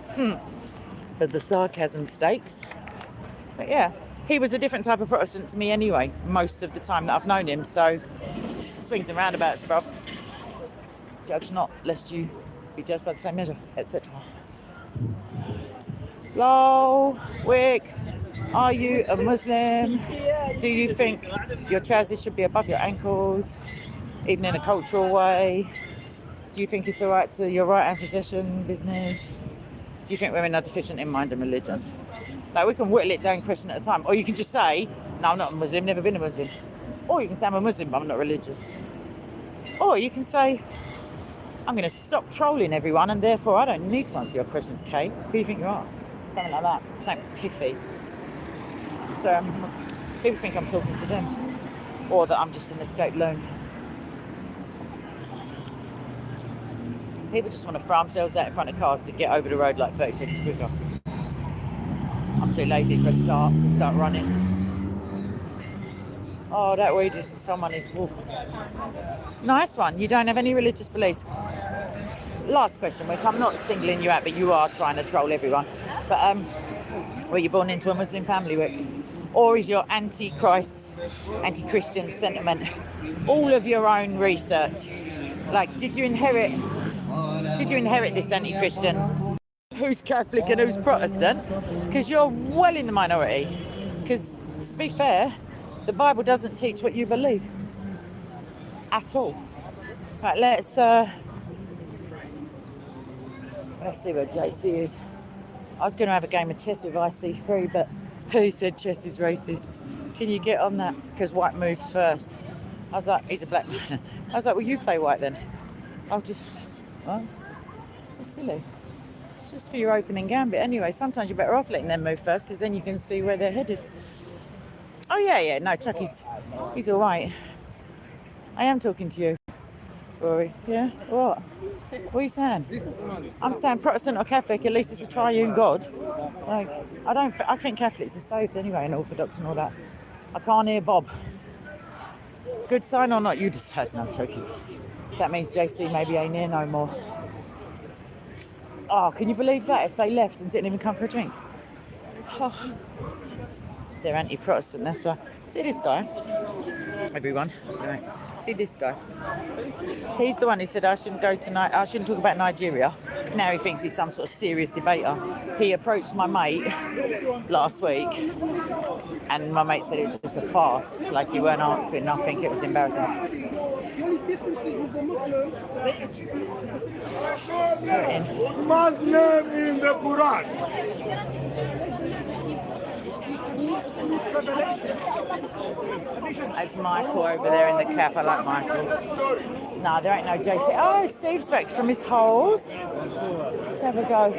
for the sarcasm stakes. But yeah, he was a different type of Protestant to me anyway, most of the time that I've known him. So swings and roundabouts, bro. Judge not, lest you be judged by the same measure, etc. Lol, Wick, are you a Muslim? Do you think your trousers should be above your ankles, even in a cultural way? Do you think it's all right to your right hand possession business? Do you think women are deficient in mind and religion? Like, we can whittle it down question at a time. Or you can just say, no, I'm not a Muslim, never been a Muslim. Or you can say, I'm a Muslim, but I'm not religious. Or you can say, I'm going to stop trolling everyone, and therefore I don't need to answer your questions, Kate. Who do you think you are? Something like that. Something pithy. So people think I'm talking to them, or that I'm just an escaped loon. People just want to throw themselves out in front of cars to get over the road like 30 seconds quicker. I'm too lazy for a start to start running. Oh, that weed is someone is. Ooh. Nice one. You don't have any religious beliefs. Last question, Wick. I'm not singling you out, but you are trying to troll everyone. But were you born into a Muslim family, Wick? Or is your anti-Christ, anti-Christian sentiment all of your own research? Like, did you inherit this anti-Christian? Who's Catholic and who's Protestant? Because you're well in the minority. Because, to be fair, the Bible doesn't teach what you believe. At all. Right, let's see where JC is. I was going to have a game of chess with IC3, but who said chess is racist? Can you get on that? Because white moves first. I was like, he's a black man. I was like, well, you play white then. I'll just, well, it's just silly. It's just for your opening gambit. Anyway, sometimes you're better off letting them move first, because then you can see where they're headed. Oh, yeah, no, Chuck, he's all right. I am talking to you, Rory. Yeah? What? What are you saying? I'm saying Protestant or Catholic, at least it's a triune God. Like, I think Catholics are saved anyway, and Orthodox and all that. I can't hear Bob. Good sign or not? You decide. No, I'm joking. That means JC maybe ain't here no more. Oh, can you believe that? If they left and didn't even come for a drink? Oh. They're anti-Protestant, that's why. See this guy? Everyone. Right. See this guy? He's the one who said I shouldn't talk about Nigeria. Now he thinks he's some sort of serious debater. He approached my mate last week, and my mate said it was just a farce. Like, you weren't answering nothing. It was embarrassing. Muslim in the Quran. There's Michael over there in the cap. I like Michael. No, there ain't no JC. Oh, Steve's back from his holes. Let's have a go.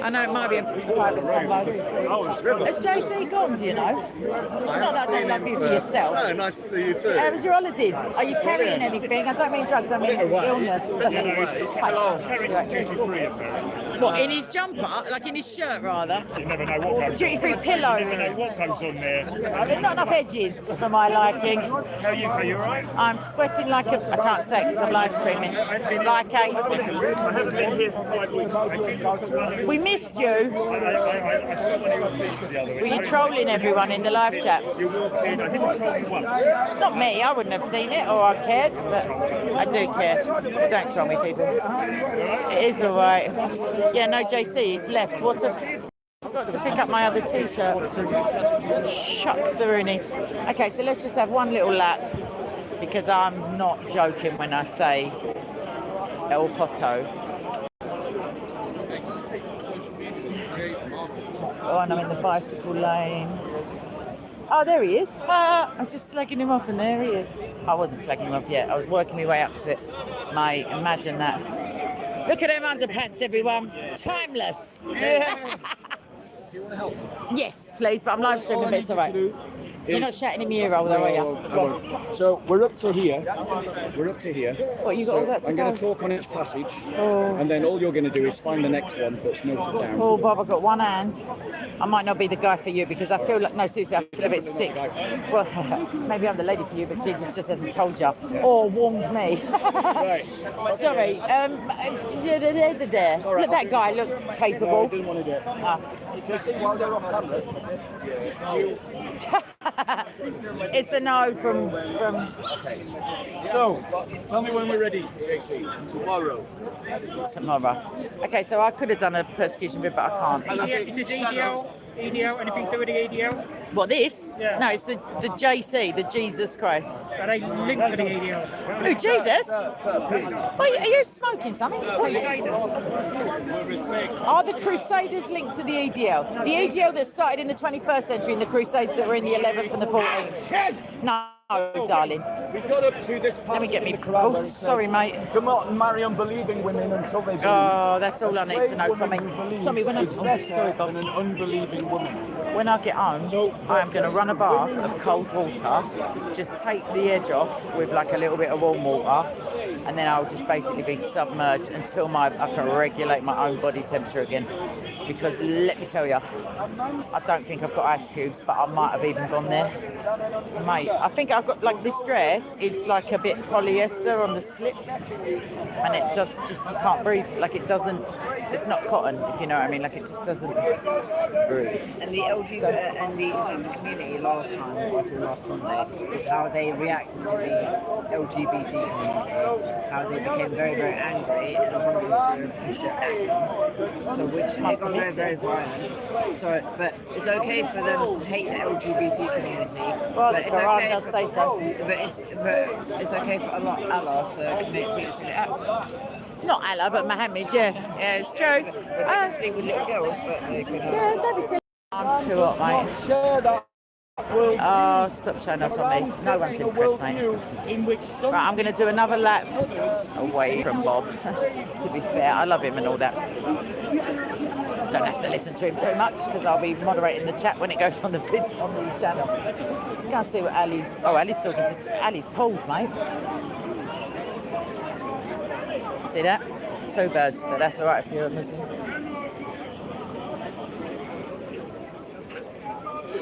I know it might be a private combo. Has JC gone, do you know? Not that I don't love you for yourself. No, nice to see you too. How was your holidays? Are you carrying anything? I don't mean drugs, I mean illness. What, in his jumper? Like in his shirt, rather? You never know what goes Duty-free pillows. You never know what goes on there. There's not enough edges for my liking. How are you? Are you alright? I'm sweating like a... I can't say because I'm live streaming. Like I haven't been here for 5 weeks. We missed you. I saw one of your feeds the other week. Were you trolling everyone in the live chat? You walk in, I didn't troll you once. Not me, I wouldn't have seen it or I cared, but I do care. Don't troll me, people. It is alright. Yeah, no, JC, he's left. I've got to pick up my other t-shirt. Shucks, Rooney. Okay, so let's just have one little lap, because I'm not joking when I say El Hoto. Oh, and I'm in the bicycle lane. Oh, there he is. I'm just slagging him off, and there he is. I wasn't slagging him off yet. I was working my way up to it. Mate, imagine that. Look at them underpants, everyone. Timeless. Do you want to help? Yes, please, but I'm live streaming, but it's all right. You're not shouting in my ear hole though, are you? So we're up to here. We're up to here. What, you got all that to I'm go? going to talk on each passage, Oh. and then all you're going to do is find the next one that's noted down. Oh, Bob, I've got one hand. I might not be the guy for you because I feel like, no, seriously, I feel a bit sick. Well, maybe I'm the lady for you, but Jesus just hasn't told you or warned me. Right. Sorry. There. Look, that guy looks No, I capable. didn't want to do it. Ah. Jesse, while they're off camera, It's a no from. So, tell me when we're ready, JC. Tomorrow. Okay, so I could have done a persecution bit, but I can't. Yeah, is this EDL? EDL? Anything to do with the EDL? What, this? Yeah. No, it's the JC, the Jesus Christ. Are they linked to the EDL? Who, Jesus? Wait, are you smoking something? Are the Crusaders linked to the EDL? The EDL that started in the 21st century and the Crusades that were in the 11th and the 14th? No, darling. We got up to this passage. Let me get me. in the Quran Oh, where it says, sorry, mate. do not marry unbelieving women until they believe. Oh, that's all I need to know, Tommy. Tommy, Tommy, is better sorry, Bob. than an unbelieving woman. When I get home, I am going to run a bath of cold water, just take the edge off with like a little bit of warm water, and then I'll just basically be submerged until I can regulate my own body temperature again. Because let me tell you, I don't think I've got ice cubes, but I might have even gone there. Mate, I think I've got, like, this dress is like a bit polyester on the slip, and it just you can't breathe. Like, it doesn't, it's not cotton, if you know what I mean. Like, it just doesn't breathe. And the LGBT and the Islamic community last time, I saw last Sunday, is how they reacted to the LGBT community, how they became very, very angry and wanted to push their act. So which must have very, very violent. So, but it's okay for them to hate the LGBT community. Well, but the it's Quran okay does say so. But it's okay for Allah to commit pedophilia acts. Not Allah, but Muhammad, yeah. Yeah, it's true. Especially with little girls, but they could. Yeah, don't be silly. I'm too hot, mate. Share that. Oh, stop showing off on me. No one's impressed, mate. In which some Right, I'm going to do another lap away from Bob. To be fair, I love him and all that. Don't have to listen to him too much because I'll be moderating the chat when it goes on the vid on the channel. Let's go and see what Ali's. Oh, Ali's talking to. Ali's pulled, mate. See that? 2 birds, but that's all right if you're a Muslim.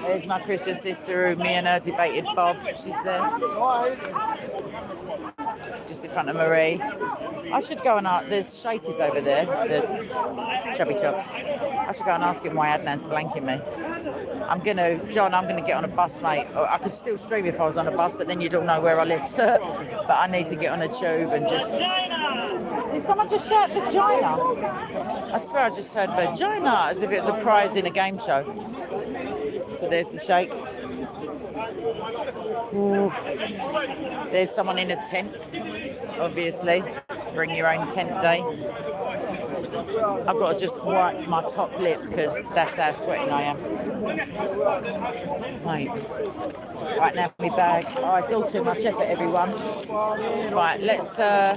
There's my Christian sister who me and her debated Bob. She's there. Just in front of Marie. I should go and ask. There's Shakey's over there, the chubby chubs. I should go and ask him why Adnan's blanking me. John, I'm gonna get on a bus, mate. I could still stream if I was on a bus, but then you'd all know where I lived. But I need to get on a tube and just... Did someone just shout vagina? I swear I just heard vagina, as if it was a prize in a game show. So there's the shake. Ooh. There's someone in a tent, obviously. Bring your own tent day. I've got to just wipe my top lip because that's how sweating I am. Mate. Right now, my bag. Oh, it's all too much effort, everyone. Right, let's... Right.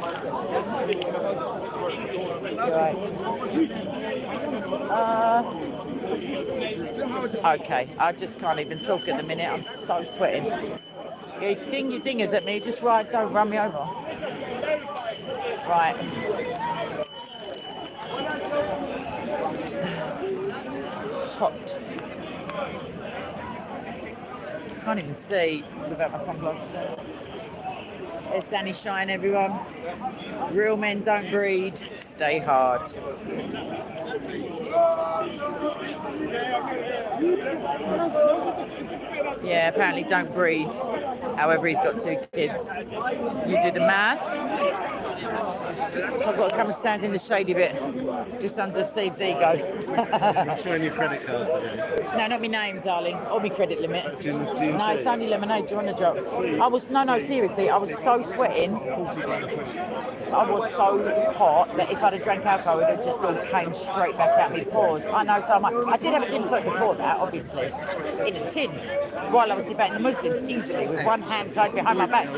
Okay, I just can't even talk at the minute. I'm so sweating. You ding your dingers at me. Just ride, don't run me over. Right. Hot. Can't even see without my sunglasses. There's Danny Shine, everyone. Real men don't breed. Stay hard. Yeah, apparently don't breed. However, he's got 2 kids. You do the math. I've got to come and stand in the shady bit, just under Steve's ego. I'm showing your credit cards again. No, not my name, darling, or my credit limit. Gin No, it's only lemonade. Do you want a drop? No, seriously, I was so sweating. I was so hot that if I'd have drank alcohol, it would have just all came straight back out my pores. I know so much. I did have a gin tonic before that, obviously, in a tin, while I was debating the Muslims easily with one hand tied behind my back.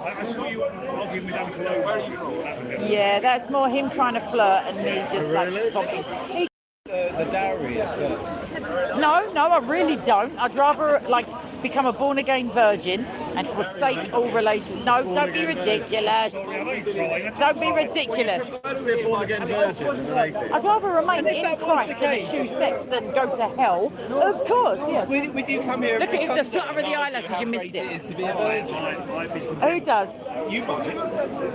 I saw you arguing with Uncle Omar before. That was it. Yeah, that's more him trying to flirt and me just like Really? commenting. He the dowry as well? No, I really don't. I'd rather like become a born again virgin and forsake all relations. No, don't be ridiculous. Don't be ridiculous. I'd rather be a born-again virgin than an atheist. I'd rather remain in Christ and eschew sex than go to hell. Of course, yes. Would you come here? Look at the flutter of the eyelashes, you missed it. Is to be a virgin. Who does? You might,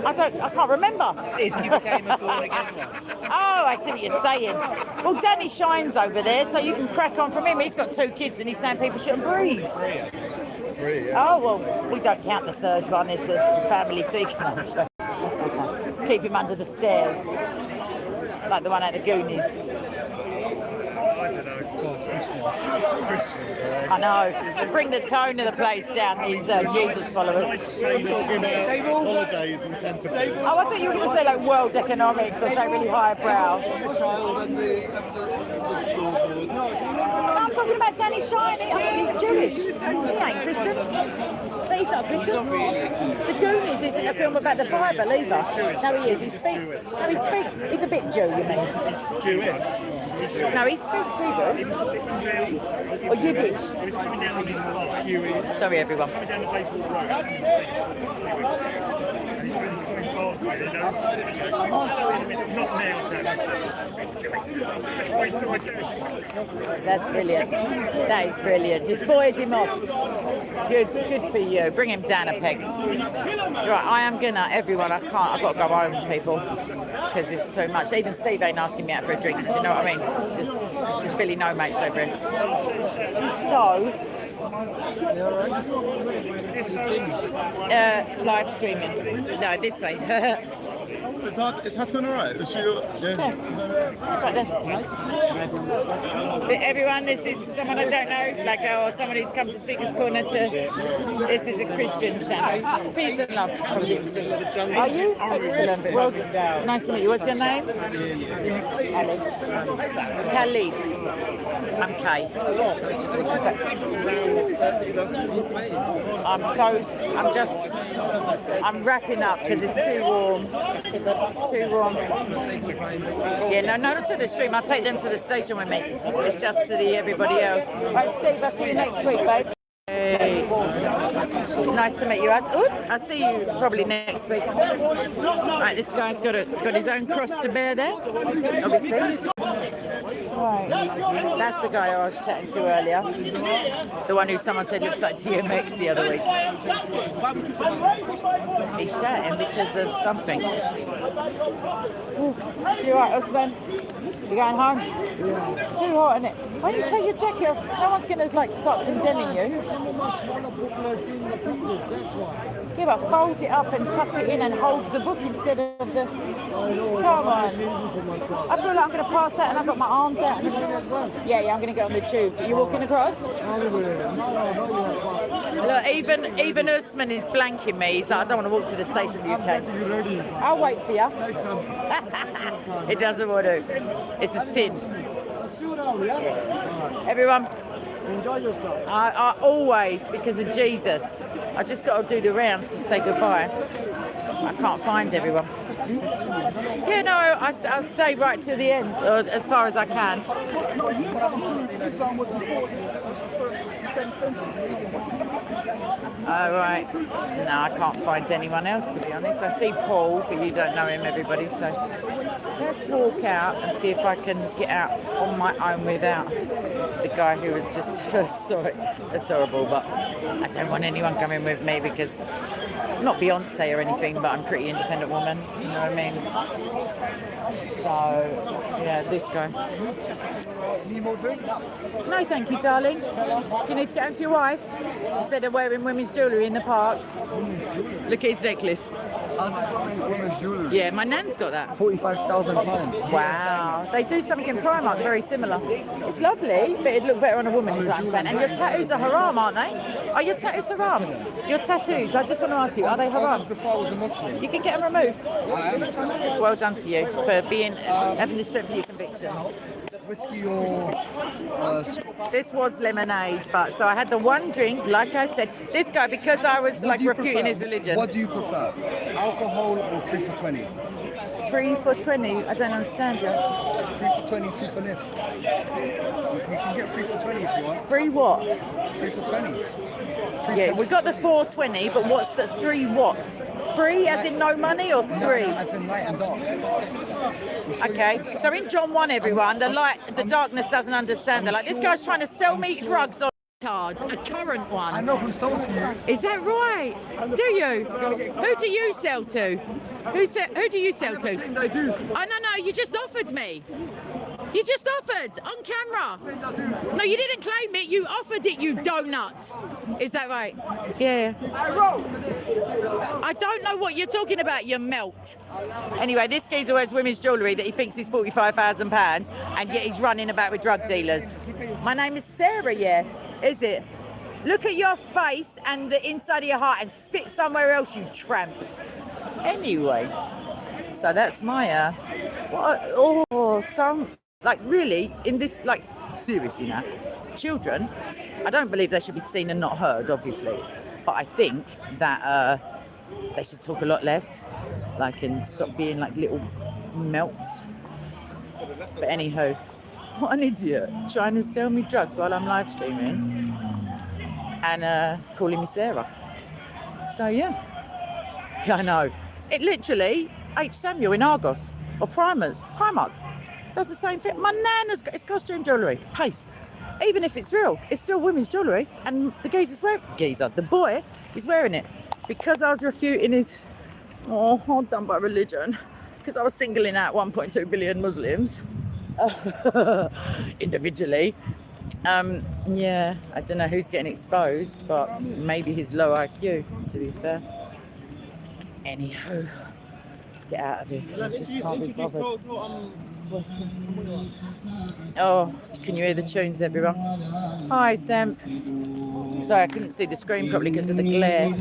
I can't remember. if you became a born again one. Oh, I see what you're saying. Well, Danny Shine's over there, so you can crack on from him. He's got 2 kids and he's saying people shouldn't breed. 3, yeah. Oh, well, we don't count the 3rd one. It's the family secret. Keep him under the stairs. Like the one at the Goonies. I know. Bring the tone of the place down, these Jesus followers. We're talking about holidays and temperature. Oh, I thought you were going to say like world economics or something really highbrow. No, I'm talking about Danny Shine. I mean, he's Jewish. He ain't Christian. But he's not Christian. The Goonies isn't a film about the Bible either. No, he is. He speaks. No, he speaks. He's a bit Jew, you mean? It's Jewish. No, he speaks Hebrew. Or Yiddish. Sorry, everyone. That's brilliant. That is brilliant. Just buoyed him off. Good for you. Bring him down a peg. Right, I am gonna, everyone, I've got to go home, people, because it's too much. Even Steve ain't asking me out for a drink, do you know what I mean? It's just Billy No Mates over here. So, live streaming. No, this way. Is Hutton alright? Is she? Yeah. Right there. Everyone, this is someone I don't know, like or someone who's come to Speaker's Corner to. This is a Christian channel. Peace and love from this. Are you? Excellent. Well, nice to meet you. What's your name? Ali. Khalid. I'm Kay. I'm wrapping up because it's too warm. It's too warm. Yeah, no, not to the stream. I'll take them to the station with me. It's just to everybody else. Right, Steve, I'll see you next week, babe. Hey. Nice to meet you. I'll see you probably next week. Right, this guy's got his own cross to bear there, obviously. Right. That's the guy I was chatting to earlier. The one who someone said looks like DMX the other week. He's shouting because of something. You right, Usman? You going home? Yeah. It's too hot, isn't it? Why don't you take your jacket off? No one's going to start condemning you. Yeah, but fold it up and tuck it in and hold the book instead of the... Come on. I feel like I'm going to pass out and I've got my arms out. Yeah, I'm going to get on the tube. Are you walking across? Look, even Usman is blanking me. He's like, I don't want to walk to the station in the UK. I'll wait for you. It doesn't want to. It's a sin. Everyone, enjoy yourself. I always, because of Jesus, I just got to do the rounds to say goodbye. I can't find everyone. Yeah, no, I'll stay right to the end, or as far as I can. Oh, right. No, I can't find anyone else, to be honest. I see Paul, but you don't know him, everybody, so let's walk out and see if I can get out on my own without the guy who was just, sorry, that's horrible, but I don't want anyone coming with me because I'm not Beyonce or anything, but I'm a pretty independent woman, you know what I mean? So, yeah, this guy. Need more drink? No, thank you, darling. Do you need to get home to your wife? Instead of wearing women's jewellery in the park? Look at his necklace. Women's jewellery. Yeah, my nan's got that. £45,000. Wow. They do something in Primark very similar. It's lovely, but it'd look better on a woman, is what I'm saying. And your tattoos are haram, aren't they? Are your tattoos haram? Your tattoos, I just want to ask you, are they haram? Before I was a Muslim. You can get them removed. Well done to you for being having the strength of your convictions. Whiskey or This was lemonade, but so I had the one drink, like I said. This guy, because I was like refuting his religion. What do you prefer? Alcohol or 3 for 20? 3 for 20. I don't understand you. 3 for 20, 2 for this. You can get 3 for 20 if you want. 3 what? 3 for 20. Yeah, we got the 420, but what's the 3 what? 3 as in no money or 3? As in light and dark. Okay, so in John 1, everyone, the darkness doesn't understand. They're like, this guy's trying to sell me drugs on card, a current one. I know who sold to you. Is that right? Do you? Who do you sell to? Who do you sell to? I do. Oh, no, you just offered me. You just offered on camera. No, you didn't claim it. You offered it, you donut. Is that right? Yeah. I don't know what you're talking about, you melt. Anyway, this geezer wears women's jewellery that he thinks is £45,000 and yet he's running about with drug dealers. My name is Sarah, yeah. Is it? Look at your face and the inside of your heart and spit somewhere else, you tramp. Anyway, so that's my, like really, in this, like, seriously now, children, I don't believe they should be seen and not heard, obviously, but I think that they should talk a lot less, like, and stop being like little melts. But anywho, what an idiot, trying to sell me drugs while I'm live streaming and calling me Sarah. So yeah, I know. It literally, H. Samuel in Argos, or Primark, does the same thing. My nana's got, it's costume jewellery, paste. Even if it's real, it's still women's jewellery, and the boy is wearing it. Because I was refuting his, done by religion, because I was singling out 1.2 billion Muslims, individually. Yeah, I don't know who's getting exposed, but maybe his low IQ, to be fair. Anywho, let's get out of here. I just can't be bothered. Oh, can you hear the tunes, everyone? Hi, Sam. Sorry, I couldn't see the screen properly because of the glare.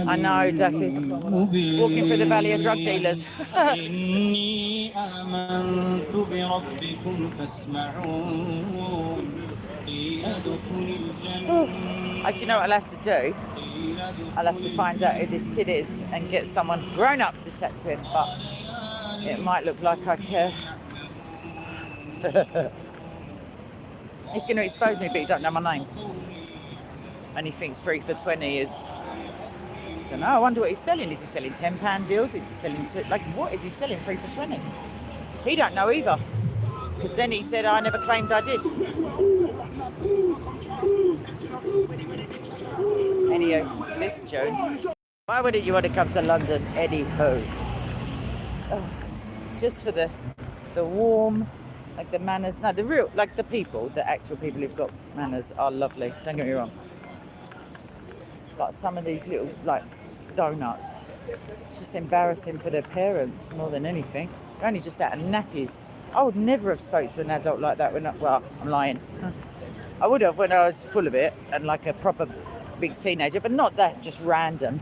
I know, Daffy's walking through the valley of drug dealers. Do you know what I'll have to do? I'll have to find out who this kid is and get someone grown up to chat to him, but it might look like I care. He's going to expose me, but he don't know my name. And he thinks 3 for 20 is, I don't know, I wonder what he's selling. Is he selling £10 deals? Is he selling, what is he selling 3 for 20? He don't know either. Because then he said, I never claimed I did. Anywho, this June. Why wouldn't you want to come to London? Anywho. Just for the warm, like the manners. No, the real, like the people, the actual people who've got manners are lovely. Don't get me wrong. But some of these little, like, donuts, it's just embarrassing for their parents more than anything. They're only just out of nappies. I would never have spoke to an adult like that when well, I'm lying. I would have when I was full of it and like a proper big teenager, but not that just random.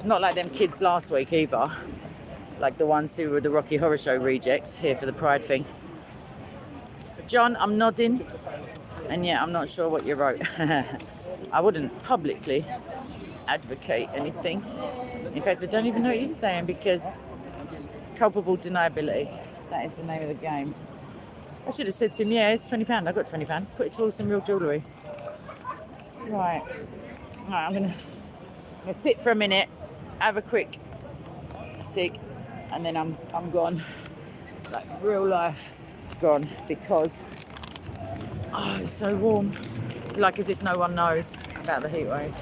Not like them kids last week either. Like the ones who were the Rocky Horror Show rejects here for the Pride thing. John, I'm nodding. And yeah, I'm not sure what you wrote. I wouldn't publicly advocate anything. In fact, I don't even know what he's saying because culpable deniability. That is the name of the game. I should have said to him, yeah, it's £20. I got £20. Put it towards some real jewellery. Right, I'm gonna sit for a minute, have a quick cig, and then I'm gone. Like real life gone because it's so warm. Like as if no one knows about the heat wave.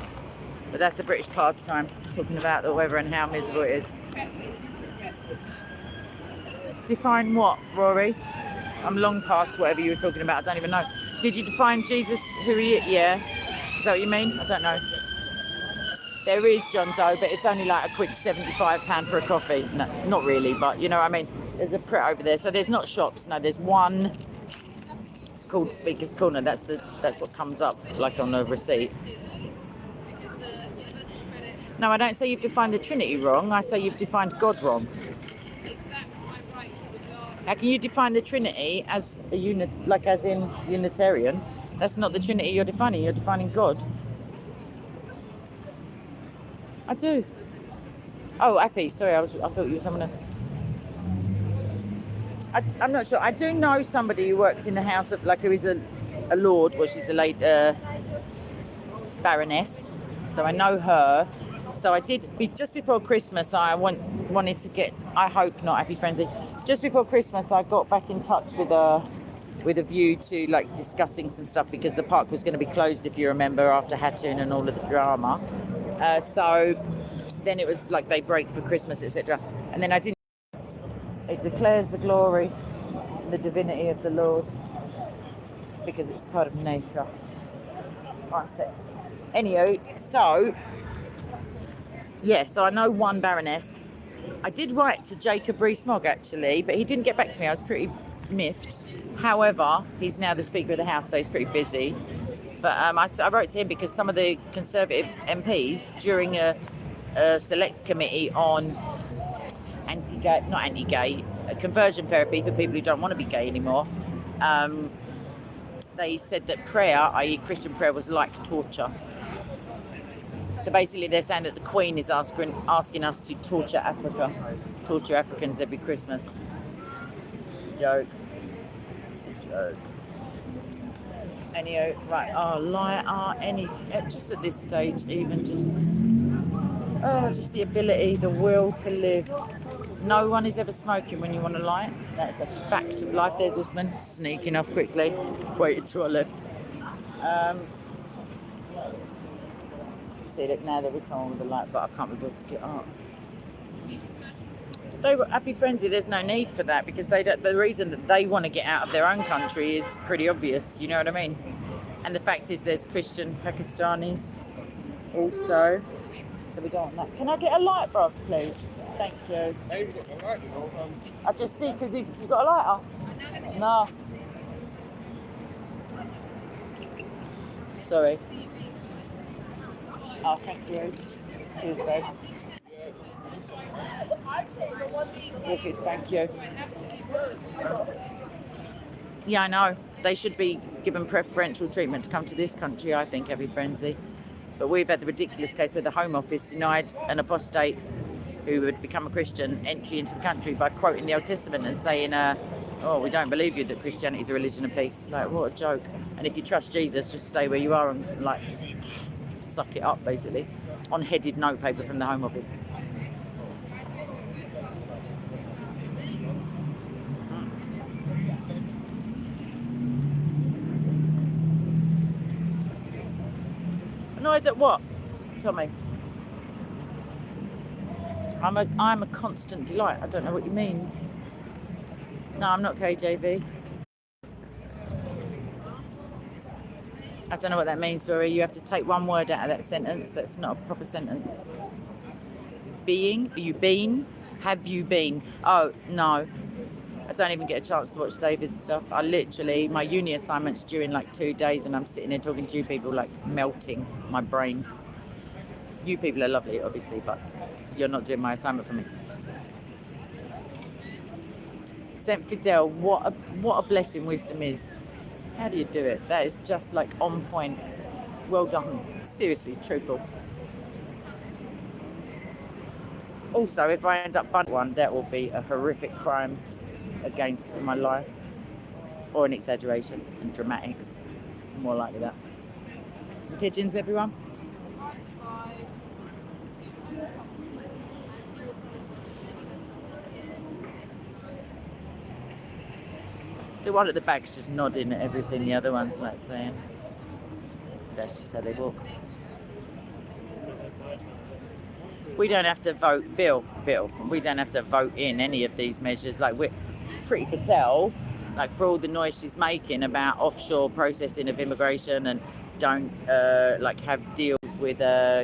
But that's a British pastime, talking about the weather and how miserable it is. Define what, Rory? I'm long past whatever you were talking about. I don't even know. Did you define Jesus who he is? Yeah. Is that what you mean? I don't know. There is John Doe, but it's only like a quick £75 for a coffee. No, not really, but you know what I mean. There's a Pret over there. So there's not shops. No, there's one. It's called Speaker's Corner. That's what comes up like on the receipt. No, I don't say you've defined the Trinity wrong. I say you've defined God wrong. How can you define the Trinity as a unit, like as in Unitarian? That's not the Trinity you're defining. You're defining God. I do. Oh, Appy, sorry, I thought you were someone else. I'm not sure. I do know somebody who works in the house of, like, who is a lord. Well, she's a late baroness, so I know her. So I did just before Christmas. Wanted to get. I hope not Happy Frenzy. Just before Christmas, I got back in touch with a view to like discussing some stuff because the park was going to be closed, if you remember, after Hatton and all of the drama. So then it was like they break for Christmas, etc. And then I didn't. It declares the glory, the divinity of the Lord, because it's part of nature. One sec. Anyway, so I know one baroness. I did write to Jacob Rees-Mogg actually, but he didn't get back to me. I was pretty miffed. However, he's now the Speaker of the House, so he's pretty busy. But I wrote to him because some of the Conservative MPs during a select committee on conversion therapy for people who don't want to be gay anymore, they said that prayer, i.e. Christian prayer, was like torture. So basically they're saying that the Queen is asking us to torture Africans every Christmas. Joke. It's a joke. Anyway, right, just at this stage, even just the ability, the will to live. No one is ever smoking when you want to light. That's a fact of life. There's Usman sneaking off quickly. Waited till I left. See, look, now there was someone with a light, but I can't be able to get up. They were Happy Frenzy. There's no need for that because the reason that they want to get out of their own country is pretty obvious. Do you know what I mean? And the fact is, there's Christian Pakistanis also. So we don't want that. Can I get a light, bro, please? Thank you. I just see because you got a lighter. No. Sorry. Oh, thank you. Tuesday. Wicked, thank you. Yeah, I know. They should be given preferential treatment to come to this country, I think, Happy Frenzy. But we've had the ridiculous case where the Home Office denied an apostate who had become a Christian entry into the country by quoting the Old Testament and saying, we don't believe you that Christianity is a religion of peace. Like, what a joke. And if you trust Jesus, just stay where you are and, like, just suck it up, basically. On headed notepaper from the Home Office. Annoyed at what, Tommy? I'm a constant delight. I don't know what you mean. No, I'm not KJV. I don't know what that means, Rory. You have to take one word out of that sentence. That's not a proper sentence. Being? Are you been? Have you been? Oh, no. I don't even get a chance to watch David's stuff. My uni assignment's due in like 2 days and I'm sitting here talking to you people, like melting my brain. You people are lovely, obviously, but you're not doing my assignment for me. Saint Fidel, what a blessing wisdom is. How do you do it? That is just like on point. Well done. Seriously, truthful. Also, if I end up buying one, that will be a horrific crime against my life, or an exaggeration and dramatics. More likely that. Some pigeons, everyone. The one at the back's just nodding at everything. The other one's like saying, that's just how they walk. We don't have to vote, Bill, we don't have to vote in any of these measures. Like, we're Priti Patel, like, for all the noise she's making about offshore processing of immigration and don't have deals with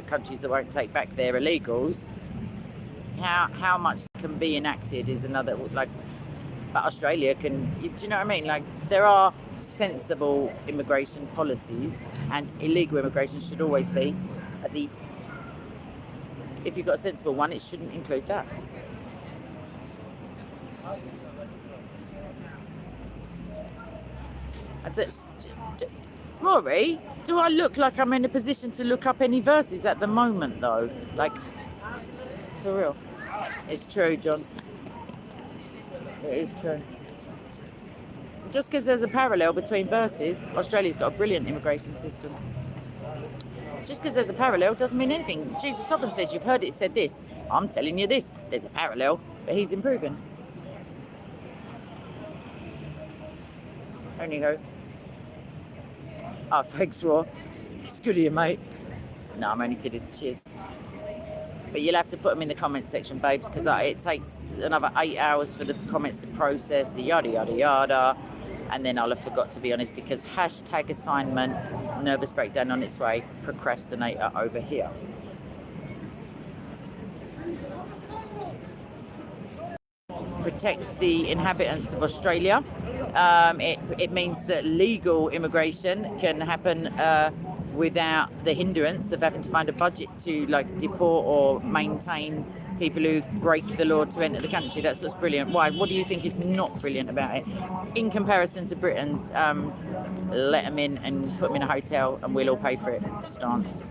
countries that won't take back their illegals, how much can be enacted is another, like, but Australia can, do you know what I mean? Like, there are sensible immigration policies, and illegal immigration should always be at the, if you've got a sensible one, it shouldn't include that. Rory, do I look like I'm in a position to look up any verses at the moment, though? Like, For real. It's true, John. It is true. Just because there's a parallel between verses, Australia's got a brilliant immigration system. Just because there's a parallel doesn't mean anything. Jesus often says, you've heard it said this. I'm telling you this. There's a parallel, but he's improving. Anyhow. Oh, thanks, Raw. It's good of you, mate. No, I'm only kidding. Cheers. But you'll have to put them in the comments section, babes, because it takes another 8 hours for the comments to process, the yada, yada, yada. And then I'll have forgot, to be honest, because hashtag assignment, nervous breakdown on its way, procrastinator over here. Protects the inhabitants of Australia. It means that legal immigration can happen without the hindrance of having to find a budget to like deport or maintain people who break the law to enter the country. That's what's brilliant. Why? What do you think is not brilliant about it? In comparison to Britain's let them in and put them in a hotel and we'll all pay for it stance.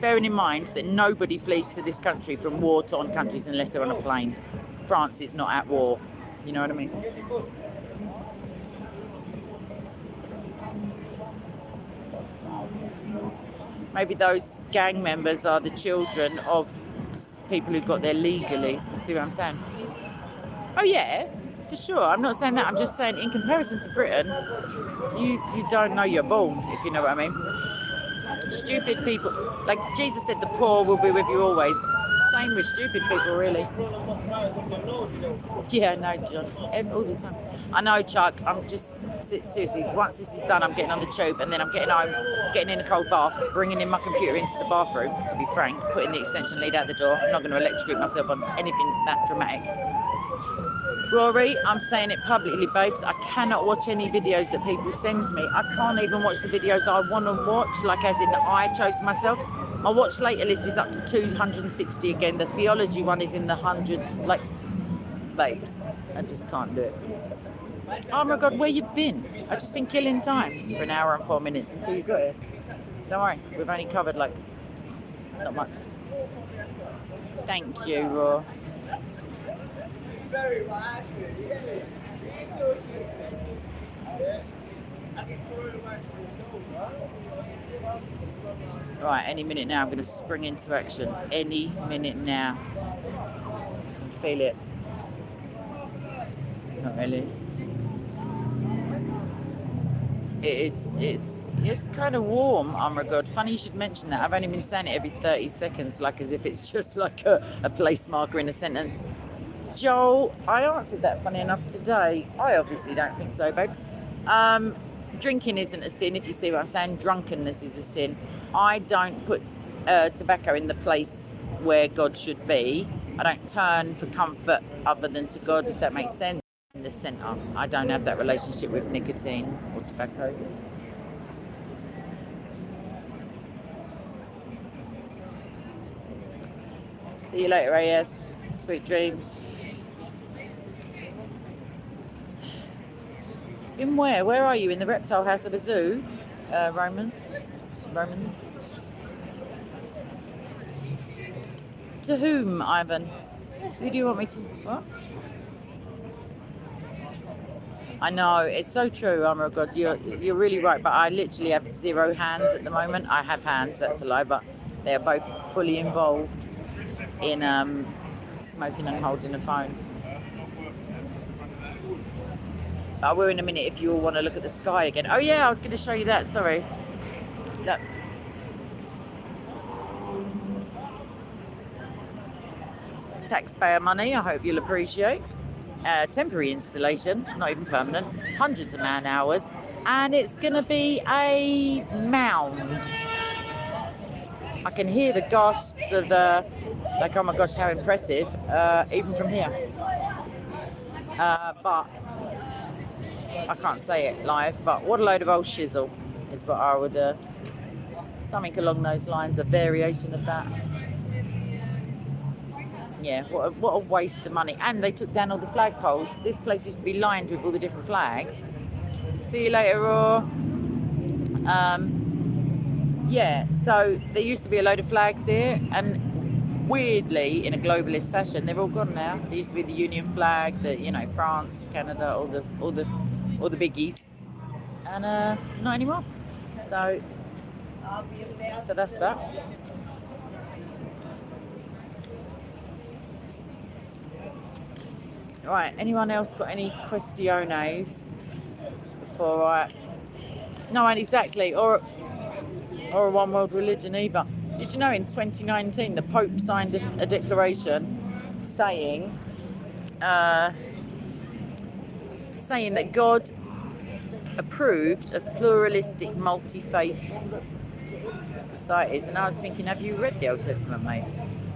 Bearing in mind that nobody flees to this country from war-torn countries unless they're on a plane. France is not at war. You know what I mean? Maybe those gang members are the children of people who got there legally. You see what I'm saying? Oh yeah, for sure. I'm not saying that. I'm just saying in comparison to Britain, you don't know you're born, if you know what I mean. Stupid people. Like Jesus said, the poor will be with you always. Same with stupid people, really. Yeah, no, John. All the time. I know, Chuck. I'm just seriously. Once this is done, I'm getting on the tube, and then I'm getting home, getting in a cold bath, bringing in my computer into the bathroom. To be frank, putting the extension lead out the door. I'm not going to electrocute myself on anything that dramatic. Rory, I'm saying it publicly, babes. I cannot watch any videos that people send me. I can't even watch the videos I want to watch, like as in that I chose myself. My watch later list is up to 260 again. The theology one is in the hundreds. Like, babes, I just can't do it. Oh my God, where you been? I've just been killing time for an hour and 4 minutes until you got here. Don't worry, we've only covered like, not much. Thank you, Raw. Right, any minute now I'm going to spring into action. Any minute now. I feel it. Not really. It's kind of warm, oh my God. Funny you should mention that. I've only been saying it every 30 seconds, like as if it's just like a place marker in a sentence. Joel, I answered that funny enough today. I obviously don't think so, babes. Drinking isn't a sin, if you see what I'm saying. Drunkenness is a sin. I don't put tobacco in the place where God should be. I don't turn for comfort other than to God, if that makes sense. In the centre, I don't have that relationship with nicotine or tobacco. See you later, AS. Sweet dreams. In where? Where are you? In the reptile house of a zoo? Romans? To whom, Ivan? Who do you want me to... What? I know, it's so true, oh God, you're really right, but I literally have 0 hands at the moment. I have hands, that's a lie, but they are both fully involved in smoking and holding a phone. I will in a minute if you all want to look at the sky again. Oh yeah, I was going to show you that, sorry. Look. Taxpayer money, I hope you'll appreciate. Temporary installation, not even permanent, hundreds of man hours, and it's going to be a mound. I can hear the gasps of like, oh my gosh, how impressive, even from here. But I can't say it live, but what a load of old shizzle is what I would, something along those lines, a variation of that. Yeah, what a waste of money. And they took down all the flagpoles. This place used to be lined with all the different flags. See you later, Raw. yeah, so there used to be a load of flags here, and weirdly, in a globalist fashion, they're all gone now. There used to be the Union flag, the France, Canada, all the biggies, and not anymore. So that's that. Right, anyone else got any questiones before I... No, and exactly, or a one world religion either. Did you know in 2019 the Pope signed a declaration saying that God approved of pluralistic multi-faith societies? And I was thinking, have you read the Old Testament, mate?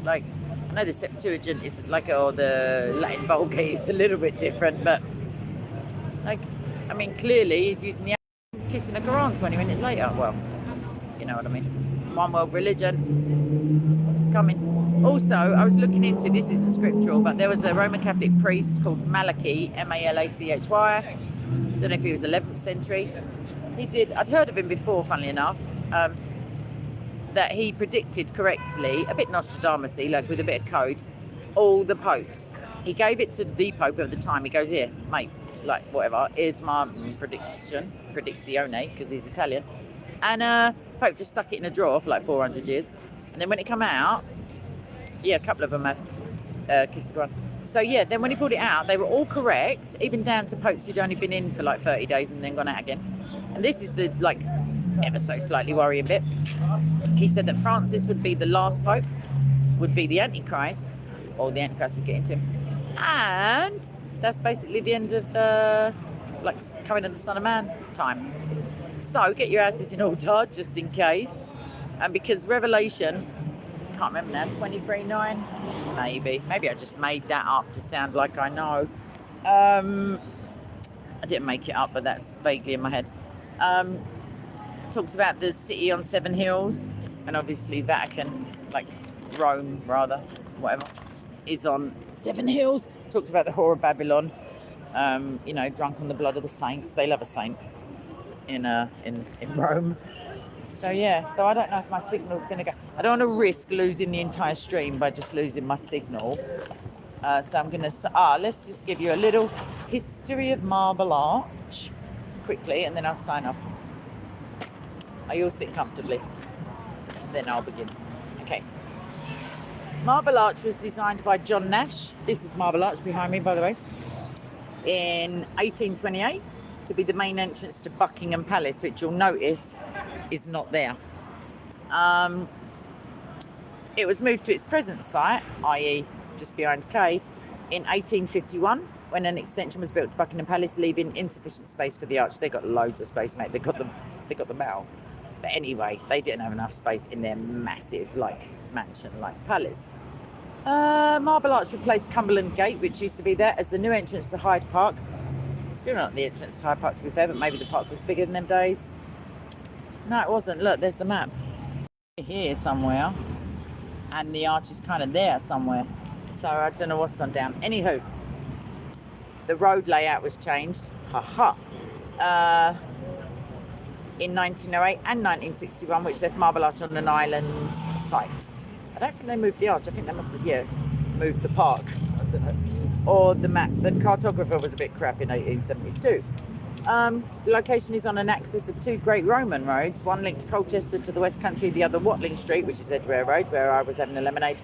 Like, I know the Septuagint is like, or the Latin Vulgate is a little bit different, but like, I mean, clearly he's using the kissing the Quran 20 minutes later. Well, you know what I mean. One world religion is coming. Also, I was looking into, this isn't scriptural, but there was a Roman Catholic priest called Malachi, Malachy. Don't know if he was 11th century. I'd heard of him before, funnily enough, that he predicted correctly, a bit Nostradamus-y, like with a bit of code, all the popes. He gave it to the Pope of the time. He goes, here, mate, like whatever, here's my predizione, because he's Italian. And Pope just stuck it in a drawer for like 400 years. And then when it came out, yeah, a couple of them have kissed the Quran. So yeah, then when he pulled it out, they were all correct, even down to popes who'd only been in for like 30 days and then gone out again. And this is the, like, ever so slightly worrying bit. He said that Francis would be the last pope, would be the Antichrist, or the Antichrist would get into him. And that's basically the end of, like, coming of the Son of Man time. So get your asses in order, just in case. And because Revelation, can't remember now, 23:9, maybe I just made that up to sound like I know. I didn't make it up, but that's vaguely in my head. Talks about the city on 7 hills, and obviously Vatican, like Rome rather, whatever, is on 7 hills. Talks about the whore of Babylon, drunk on the blood of the saints. They love a saint in Rome. So yeah, so I don't know if my signal's going to go. I don't want to risk losing the entire stream by just losing my signal. So I'm going to, let's just give you a little history of Marble Arch quickly, and then I'll sign off. You all sit comfortably, then I'll begin. Okay. Marble Arch was designed by John Nash. This is Marble Arch behind me, by the way, in 1828 to be the main entrance to Buckingham Palace, which you'll notice is not there. It was moved to its present site, i.e. just behind Kay, in 1851 when an extension was built to Buckingham Palace, leaving insufficient space for the arch. They got loads of space, mate. They got the metal. But anyway, they didn't have enough space in their massive, like, mansion-like palace. Marble Arch replaced Cumberland Gate, which used to be there, as the new entrance to Hyde Park. Still not the entrance to Hyde Park, to be fair, but maybe the park was bigger in them days. No, it wasn't. Look, there's the map. Here somewhere. And the arch is kind of there somewhere. So I don't know what's gone down. Anywho, the road layout was changed. In 1908 and 1961, which left Marble Arch on an island site. I don't think they moved the arch. I think they must have, moved the park. I don't know. Or the map. The cartographer was a bit crap in 1872. The location is on an axis of 2 great Roman roads, one linked Colchester to the West Country, the other Watling Street, which is Edgware Road, where I was having a lemonade,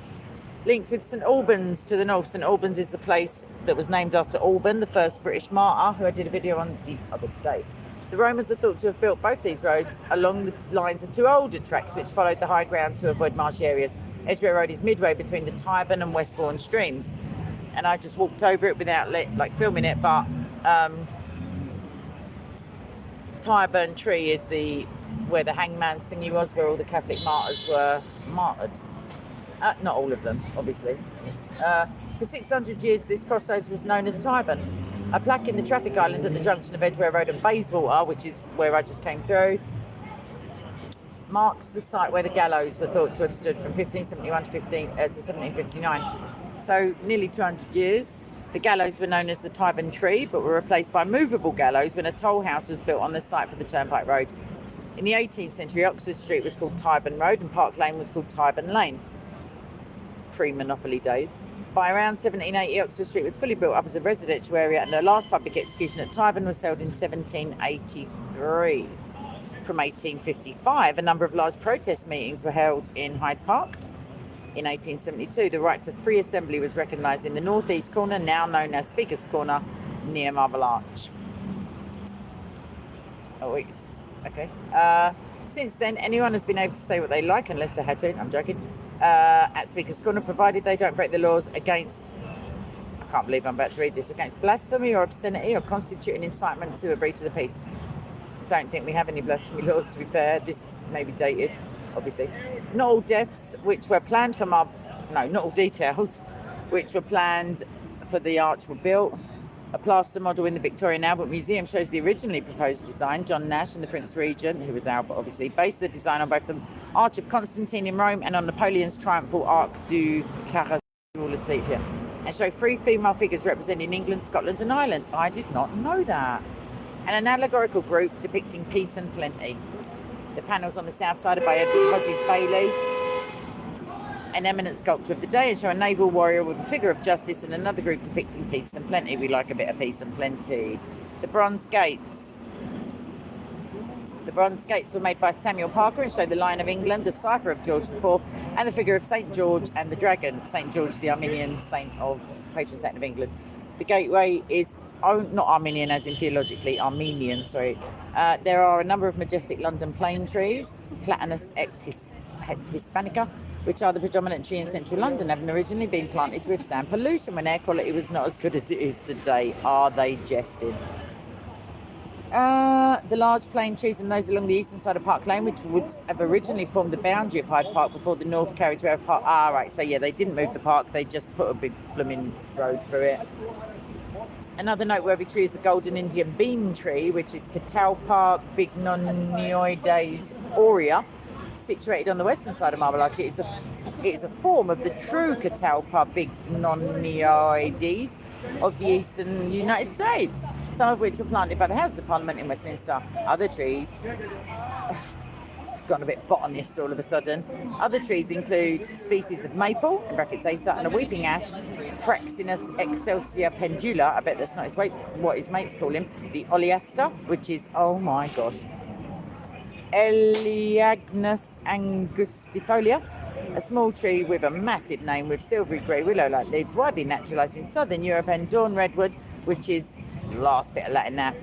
linked with St Albans to the north. St Albans is the place that was named after Alban, the first British martyr, who I did a video on the other day. The Romans are thought to have built both these roads along the lines of 2 older tracks which followed the high ground to avoid marshy areas. Edgware Road is midway between the Tyburn and Westbourne streams, and I just walked over it without filming it, but Tyburn Tree is where the hangman's thingy was, where all the Catholic martyrs were martyred. Not all of them, obviously. For 600 years, this crossroads was known as Tyburn. A plaque in the traffic island at the junction of Edgware Road and Bayswater, which is where I just came through, marks the site where the gallows were thought to have stood from 1571 to 1759. So nearly 200 years. The gallows were known as the Tyburn Tree, but were replaced by movable gallows when a toll house was built on the site for the Turnpike Road. In the 18th century, Oxford Street was called Tyburn Road and Park Lane was called Tyburn Lane, pre-monopoly days. By around 1780, Oxford Street was fully built up as a residential area, and the last public execution at Tyburn was held in 1783. From 1855, a number of large protest meetings were held in Hyde Park. In 1872, the right to free assembly was recognised in the northeast corner, now known as Speaker's Corner, near Marble Arch. Oh, wait, okay. Since then, anyone has been able to say what they like, unless they had to, I'm joking, at Speaker's Corner, provided they don't break the laws against, I can't believe I'm about to read this, against blasphemy or obscenity or constitute an incitement to a breach of the peace. Don't think we have any blasphemy laws, to be fair. This may be dated, obviously. Not all deaths which were planned for not all details which were planned for the arch were built. A plaster model in the Victoria and Albert Museum shows the originally proposed design. John Nash and the Prince Regent, who was Albert obviously, based the design on both the Arch of Constantine in Rome and on Napoleon's triumphal Arc du Carrousel, all asleep here, and show 3 female figures representing England, Scotland and Ireland. I did not know that. And an allegorical group depicting peace and plenty. The panels on the south side are by Edward Hodges Bailey, an eminent sculptor of the day, and show a naval warrior with a figure of justice and another group depicting peace and plenty. We like a bit of peace and plenty. The bronze gates. The bronze gates were made by Samuel Parker and show the Lion of England, the cipher of George IV, and the figure of St. George and the dragon. St. George, the Armenian patron saint of England. The gateway is not Armenian as in theologically, Armenian, sorry. There are a number of majestic London plane trees, Platanus ex Hispanica, which are the predominant tree in central London, having originally been planted to withstand pollution when air quality was not as good as it is today. Are they jesting? The large plane trees and those along the eastern side of Park Lane, which would have originally formed the boundary of Hyde Park before the North Carriageway of Park. Right, so yeah, they didn't move the park, they just put a big blooming road through it. Another noteworthy tree is the golden Indian bean tree, which is Catalpa bignonioides aurea, situated on the western side of Marble Arch. It is a form of the true Catalpa bignonioides of the eastern United States, some of which were planted by the Houses of Parliament in Westminster. Other trees, it's gone a bit botanist all of a sudden. Other trees include species of maple, in brackets Acer, and a weeping ash, Fraxinus excelsior pendula, I bet that's not what his mates call him, the oleaster, which is, oh my gosh, Elaeagnus angustifolia, a small tree with a massive name with silvery grey willow-like leaves, widely naturalised in southern Europe, and dawn redwood, which is, last bit of Latin now,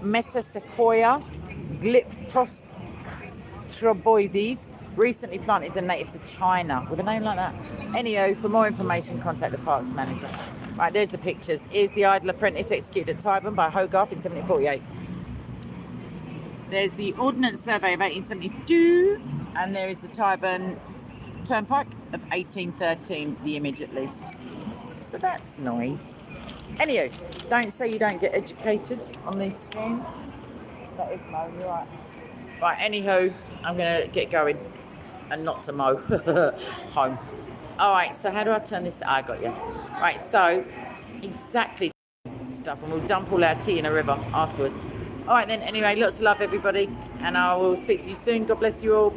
Metasequoia glyptostroboides, recently planted and native to China, with a name like that. Anyhow, for more information, contact the parks manager. Right, there's the pictures. Here's the idle apprentice executed at Tyburn by Hogarth in 1748. There's the Ordnance Survey of 1872, and there is the Tyburn Turnpike of 1813, the image at least. So that's nice. Anyway, don't say you don't get educated on these streams. That is Mo, you're right. Right, anywho, I'm going to get going and not to mow. Home. All right, so how do I turn this? I got you. Right, so exactly stuff, and we'll dump all our tea in a river afterwards. All right then, anyway, lots of love, everybody, and I will speak to you soon. God bless you all.